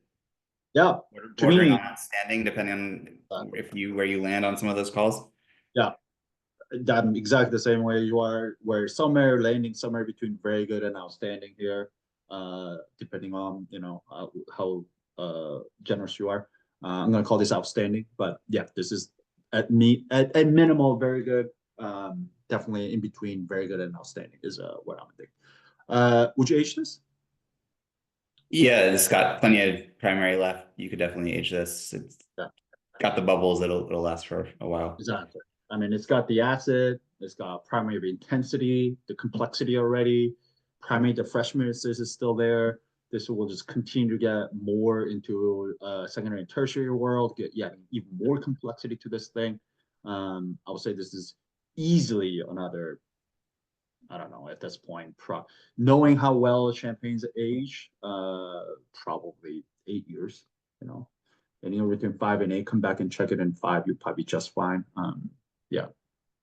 Yeah, Bordering on outstanding, depending on where you land on some of those calls? Yeah, I'm exactly the same way you are, where some are landing somewhere between very good and outstanding here, depending on, you know, how generous you are. I'm gonna call this outstanding, but yeah, this is at minimal very good. Definitely in between very good and outstanding is what I'm thinking. Would you age this? Yeah, it's got plenty of primary left. You could definitely age this. It's got the bubbles. It'll last for a while. Exactly. I mean, it's got the acid, it's got primary intensity, the complexity already. Primary, the freshness is still there. This will just continue to get more into secondary and tertiary world, get even more complexity to this thing. I would say this is easily another, I don't know, at this point, knowing how well champagnes age, probably 8 years, you know. Anywhere between 5 and 8, come back and check it in 5, you'll probably be just fine. Yeah,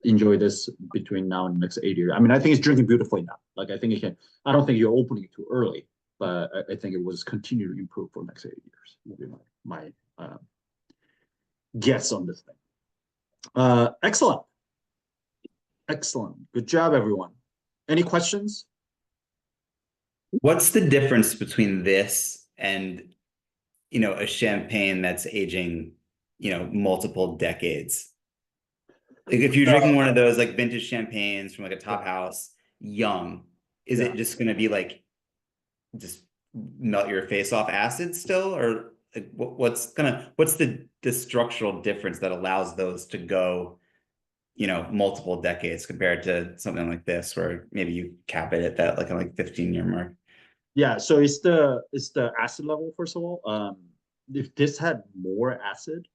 enjoy this between now and the next 8 years. I mean, I think it's drinking beautifully now. Like, I think it can, I don't think you're opening it too early, but I think it will just continue to improve for the next 8 years. Will be my guess on this thing. Excellent. Excellent. Good job, everyone. Any questions? What's the difference between this and, you know, a champagne that's aging, you know, multiple decades? Like if you're drinking one of those like vintage champagnes from like a top house, young, is it just going to be like, just melt your face off acid still? Or like, what's the structural difference that allows those to go, you know, multiple decades compared to something like this, where maybe you cap it at that like 15-year mark? Yeah, so it's the acid level, first of all. If this had more acid,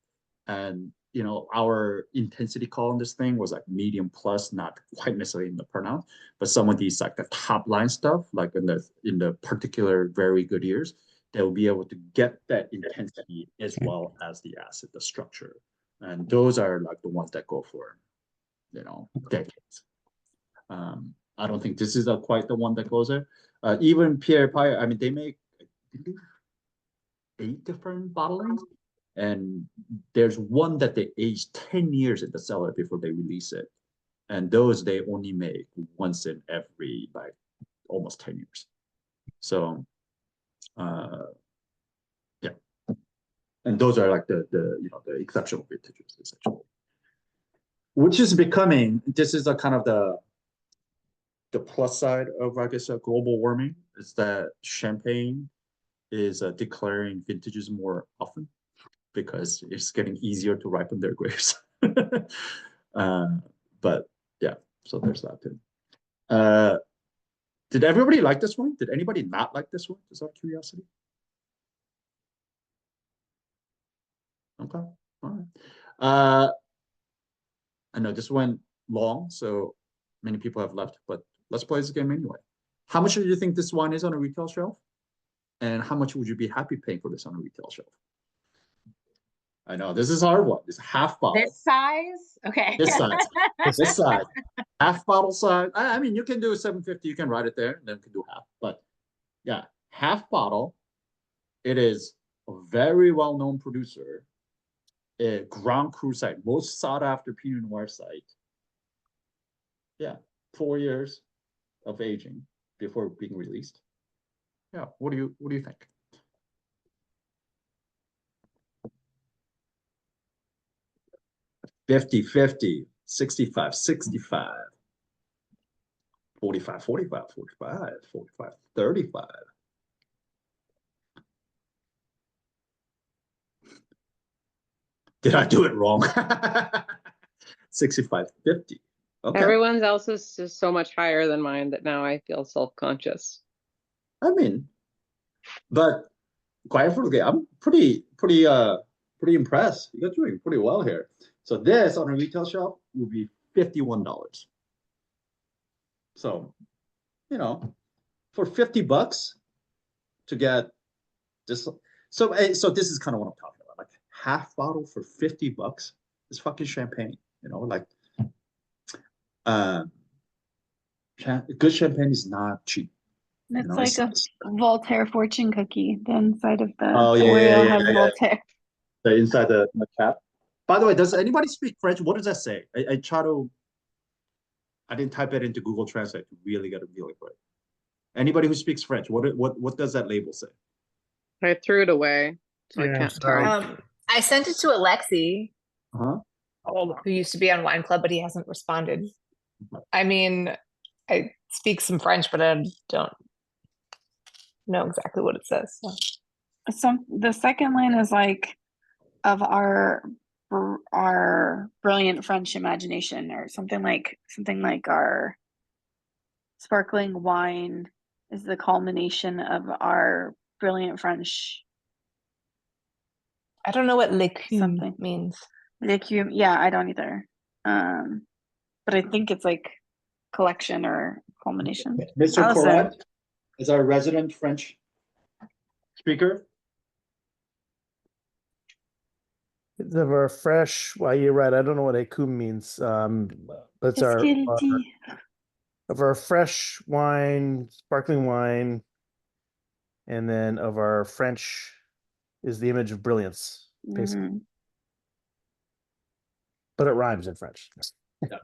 and you know, our intensity call on this thing was like medium plus, not quite necessarily in the pronounce, but some of these like the top line stuff, like in the particular very good years, they'll be able to get that intensity as well as the acid, the structure. And those are like the ones that go for, you know, decades. I don't think this is quite the one that goes there. Even Pierre, I mean, they make 8 different bottlings, and there's one that they age 10 years in the cellar before they release it. And those they only make once in every like almost 10 years. So yeah. And those are like the you know, the exceptional vintages essentially. Which is becoming, this is a kind of the plus side of, I guess, global warming, is that champagne is declaring vintages more often because it's getting easier to ripen their grapes. But yeah, so there's that too. Did everybody like this one? Did anybody not like this one? Just out of curiosity. Okay, all right. I know this went long, so many people have left, but let's play this game anyway. How much do you think this wine is on a retail shelf? And how much would you be happy paying for this on a retail shelf? I know, this is a hard one. It's half bottle. This size? Okay. This size. This size. Half bottle size. I mean, you can do 750, you can write it there, and then you can do half. But yeah, half bottle. It is a very well-known producer. A Grand Cru site, most sought after Pinot Noir site. Yeah, 4 years of aging before being released. Yeah, what do you think? $50, 65, 65, 45, 45, 45, 45, 35. Did I do it wrong? 65.50. Okay. Everyone's else is just so much higher than mine that now I feel self-conscious. I mean, but quite frankly, I'm pretty impressed. You guys are doing pretty well here. So this on a retail shelf will be $51. So, you know, for $50 to get this. So this is kind of what I'm talking about. Like half bottle for $50 is fucking champagne. You know, like good champagne is not cheap. It's, you know, like a Voltaire fortune cookie. The inside of the oh oil has Voltaire. The inside the cap. By the way, does anybody speak French? What does that say? I didn't type it into Google Translate to really get a feeling for it. Anybody who speaks French, what does that label say? I threw it away, so I Yeah, can't sorry. tell. I sent it to Alexi, Uh-huh. who used to be on Wine Club, but he hasn't responded. I mean, I speak some French, but I don't know exactly what it says. So. So the second line is like of our brilliant French imagination, or something like our sparkling wine is the culmination of our brilliant French. I don't know what l'écume Something. means. L'écume, yeah, I don't either. But I think it's like collection or culmination. Mr. Allison. Corlette is our resident French speaker. It's of our fresh, well, you're right. I don't know what écume means. But it's of our fresh wine, sparkling wine, and then of our French is the image of brilliance, basically. Mm-hmm. But it rhymes in French. Yeah.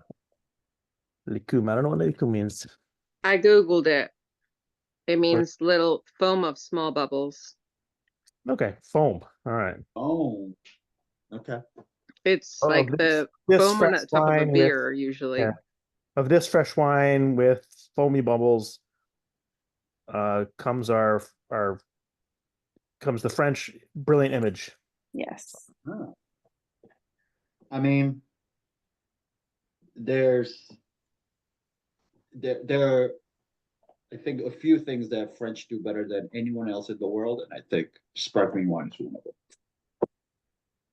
L'écume. I don't know what l'écume means. I Googled it. It means little foam of small bubbles. Okay, foam. All right. Oh, okay. It's like the foam on the top of a beer, usually. Yeah. Of this fresh wine with foamy bubbles, comes the French brilliant image. Yes. Oh. I mean, there are, I think, a few things that French do better than anyone else in the world, and I think sparkling wine is one of them.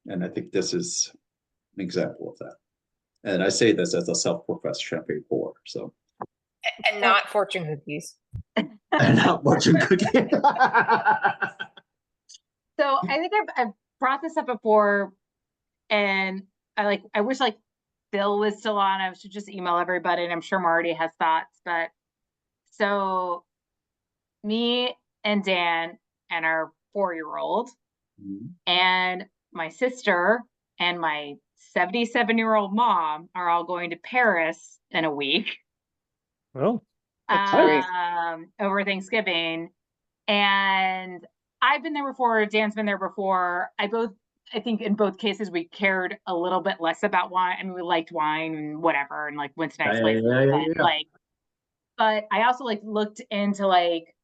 And I think this is an example of that. And I say this as a self-professed champagne pourer, so. And not fortune cookies. And not fortune cookies. So I think I've brought this up before, and I wish like Bill was still on. I should just email everybody, and I'm sure Marty has thoughts. But so me and Dan and our 4-year-old and my sister and my 77-year-old mom are all going to Paris in a week. Oh, over Thanksgiving. And I've been there before, Dan's been there before. I think in both cases we cared a little bit less about wine. I mean, we liked wine and whatever, and like went to nice places. But I also like looked into like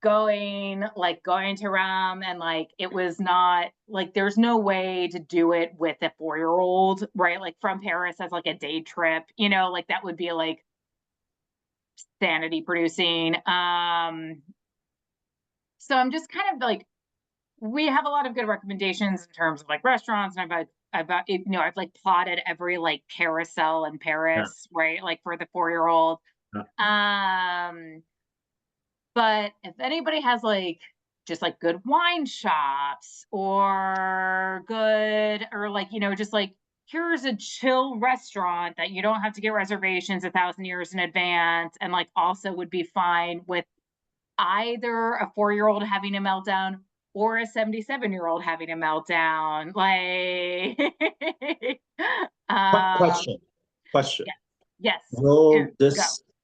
going to Rome, and like it was not like there's no way to do it with a 4-year-old, right? Like from Paris as like a day trip, like that would be like sanity producing. So I'm just kind of like, we have a lot of good recommendations in terms of like restaurants, and I've like plotted every like carousel in Paris, right? Like for the 4-year-old. But if anybody has like just like good wine shops or just like here's a chill restaurant that you don't have to get reservations 1,000 years in advance, and like also would be fine with either a 4-year-old having a meltdown or a 77-year-old having a meltdown. Like Question. Yes.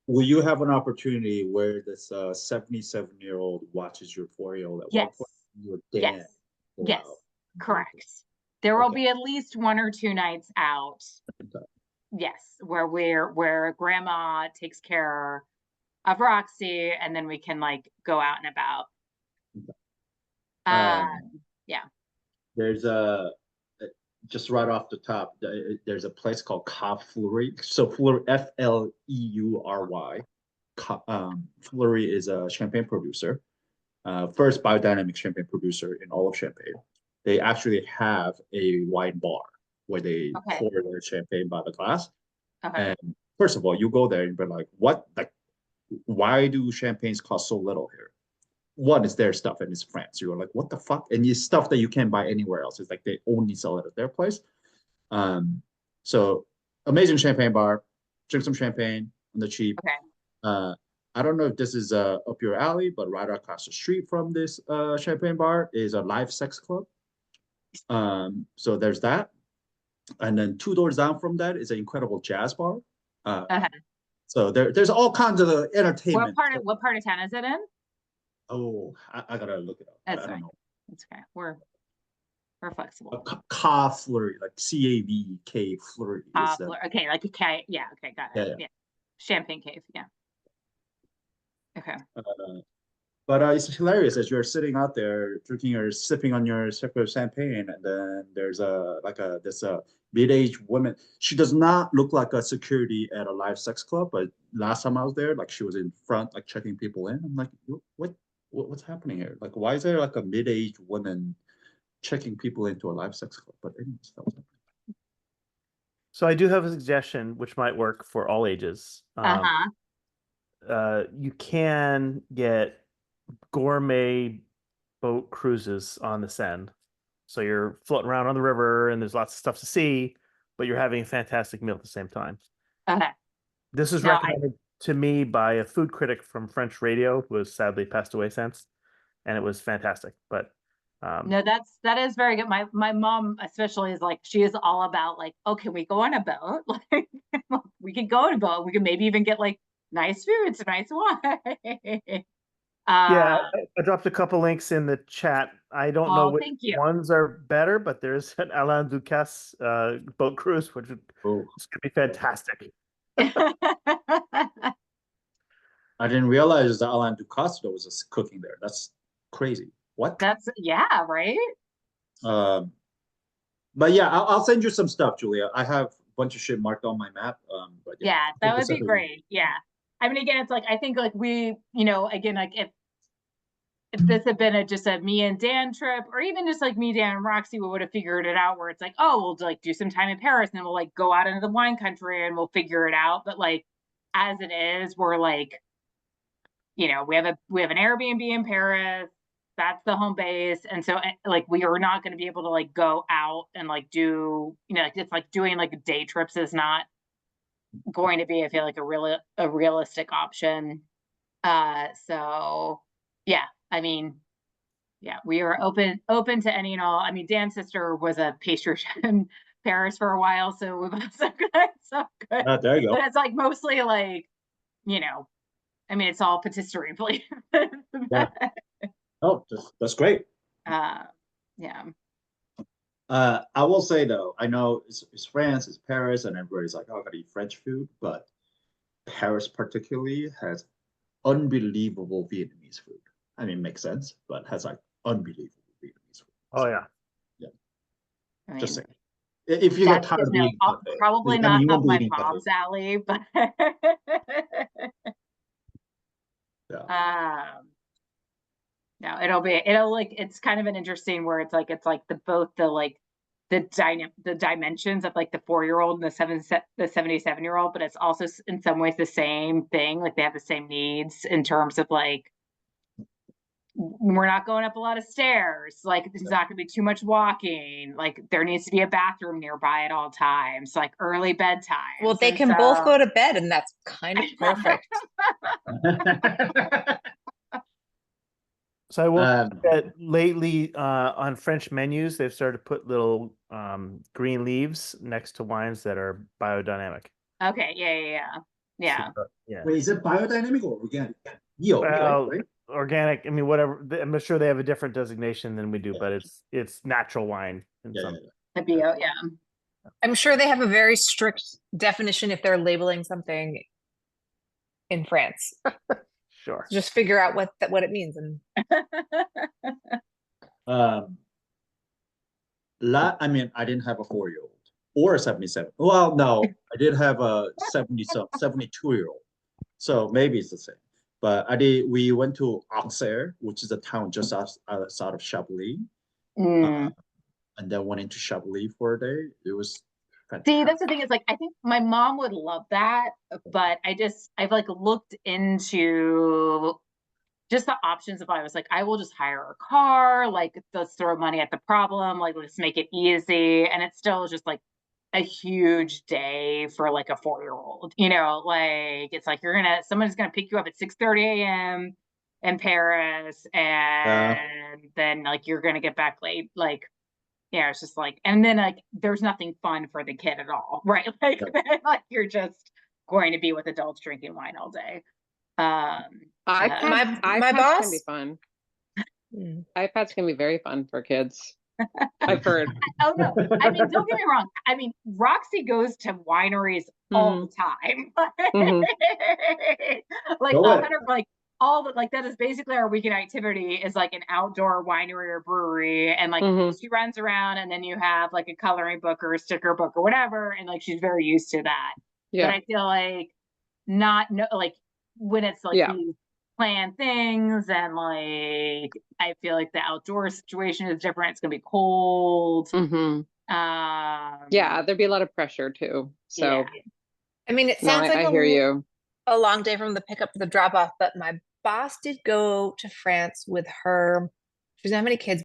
Will you have an opportunity where this 77-year-old watches your 4-year-old at one point? Yes. Correct. There will be at least 1 or 2 nights out. Okay. Yes, where grandma takes care of Roxy, and then we can like go out and about. There's just right off the top, there's a place called Cab Fleury. So Fleury, Fleury. Fleury is a champagne producer, first biodynamic champagne producer in all of Champagne. They actually have a wine bar where they pour their champagne by the glass. And first of all, you go there and be like, what? Like, why do champagnes cost so little here? One, is their stuff, and it's France. You're like, what the fuck? And it's stuff that you can't buy anywhere else. It's like they only sell it at their place. So amazing champagne bar. Drink some champagne on the cheap. I don't know if this is up your alley, but right across the street from this champagne bar is a live sex club. So there's that. And then 2 doors down from that is an incredible jazz bar. Okay. So there's all kinds of entertainment. What part of town is it in? Oh, I gotta look it up. That's I fine. don't know. That's okay. We're flexible. Ka Flurry, like CAVK Flurry. Okay, like a K. Yeah. Okay, got it. Yeah. Champagne cave. Yeah. Okay. But it's hilarious as you're sitting out there drinking or sipping on your sip of champagne, and then there's this mid-aged woman. She does not look like a security at a live sex club, but last time I was there, like she was in front, like checking people in. I'm like, what's happening here? Like, why is there like a mid-aged woman checking people into a live sex club? But anyways, that was happening. So I do have a suggestion which might work for all ages. You can get gourmet boat cruises on the Seine. So you're floating around on the river and there's lots of stuff to see, but you're having a fantastic meal at the same time. Okay. This is recommended to me by a food critic from French radio who has sadly passed away since, and it was fantastic. But no, that is very good. My mom especially is like, she is all about like, oh, can we go on a boat? Like we could go on a boat. We could maybe even get like nice food, some nice wine. Yeah, I dropped a couple links in the chat. I don't know which ones are better, but there's an Alain Ducasse boat cruise, which is going to be fantastic. I didn't realize that Alain Ducasse was cooking there. That's crazy. What? Right. But yeah, I'll send you some stuff, Julia. I have a bunch of shit marked on my map. But yeah, that would be great. Yeah. I mean, again, it's like, I think like we, again, like if this had been just a me and Dan trip, or even just like me, Dan, and Roxy, we would have figured it out where it's like, oh, we'll like do some time in Paris and then we'll like go out into the wine country and we'll figure it out. But like, as it is, we're like, we have an Airbnb in Paris. That's the home base. And so like, we are not going to be able to like go out and like do, it's like doing like day trips is not going to be, I feel like a realistic option. So yeah, I mean, yeah, we are open to any and all. I mean, Dan's sister was a pastry chef in Paris for a while, so we've also got so good. There you go. But it's like mostly like, I mean, it's all patisserie, please. Yeah. Oh, that's great. Yeah. I will say though, I know it's France, it's Paris, and everybody's like, oh, I gotta eat French food, but Paris particularly has unbelievable Vietnamese food. I mean, makes sense, but has like unbelievable Vietnamese food. Oh yeah. Yeah. I mean, just saying. If you get tired of eating probably not up my mom's alley, but yeah. No, it's kind of an interesting where it's like both the dimensions of like the 4-year-old and the 77-year-old, but it's also in some ways the same thing. Like they have the same needs in terms of like, we're not going up a lot of stairs. Like there's not going to be too much walking. Like there needs to be a bathroom nearby at all times. Like early bedtime. Well, they can both go to bed, and that's kind of perfect. So I will that lately on French menus, they've started to put little green leaves next to wines that are biodynamic. Okay, yeah. So, yeah. Wait, is it biodynamic or organic? Right? Organic. I mean, whatever. I'm sure they have a different designation than we do, but it's natural wine. The bio, yeah. I'm sure they have a very strict definition if they're labeling something in France. Sure. Just figure out what it means. And I mean, I didn't have a 4-year-old or a 77. Well, no, I did have a 72-year-old. So maybe it's the same. But we went to Auxerre, which is a town just outside of Chablis. And then went into Chablis for a day. It was fantastic. See, that's the thing is like, I think my mom would love that, but I've like looked into just the options of, I was like, I will just hire a car, like let's throw money at the problem, like let's make it easy. And it's still just like a huge day for like a 4-year-old, like it's like someone's gonna pick you up at 6:30 a.m. in Paris, and then like you're gonna get back late, like Yeah, it's just like, and then like, there's nothing fun for the kid at all, right? Like, like you're just going to be with adults drinking wine all day. iPads my can boss be fun. iPads can be very fun for kids. I've heard. Oh no, I mean, don't get me wrong. I mean, Roxy goes to wineries all the time. Like 100, like all the, like that is basically our weekend activity is like an outdoor winery or brewery, and like she runs around, and then you have like a coloring book or a sticker book or whatever, and like she's very used to that. Yeah. But I feel like like when it's like these planned things, and like I feel like the outdoor situation is different. It's gonna be cold. Yeah, there'd be a lot of pressure too. So I mean, it sounds like I hear you. A long day from the pickup to the drop off, but my boss did go to France with her. She doesn't have any kids,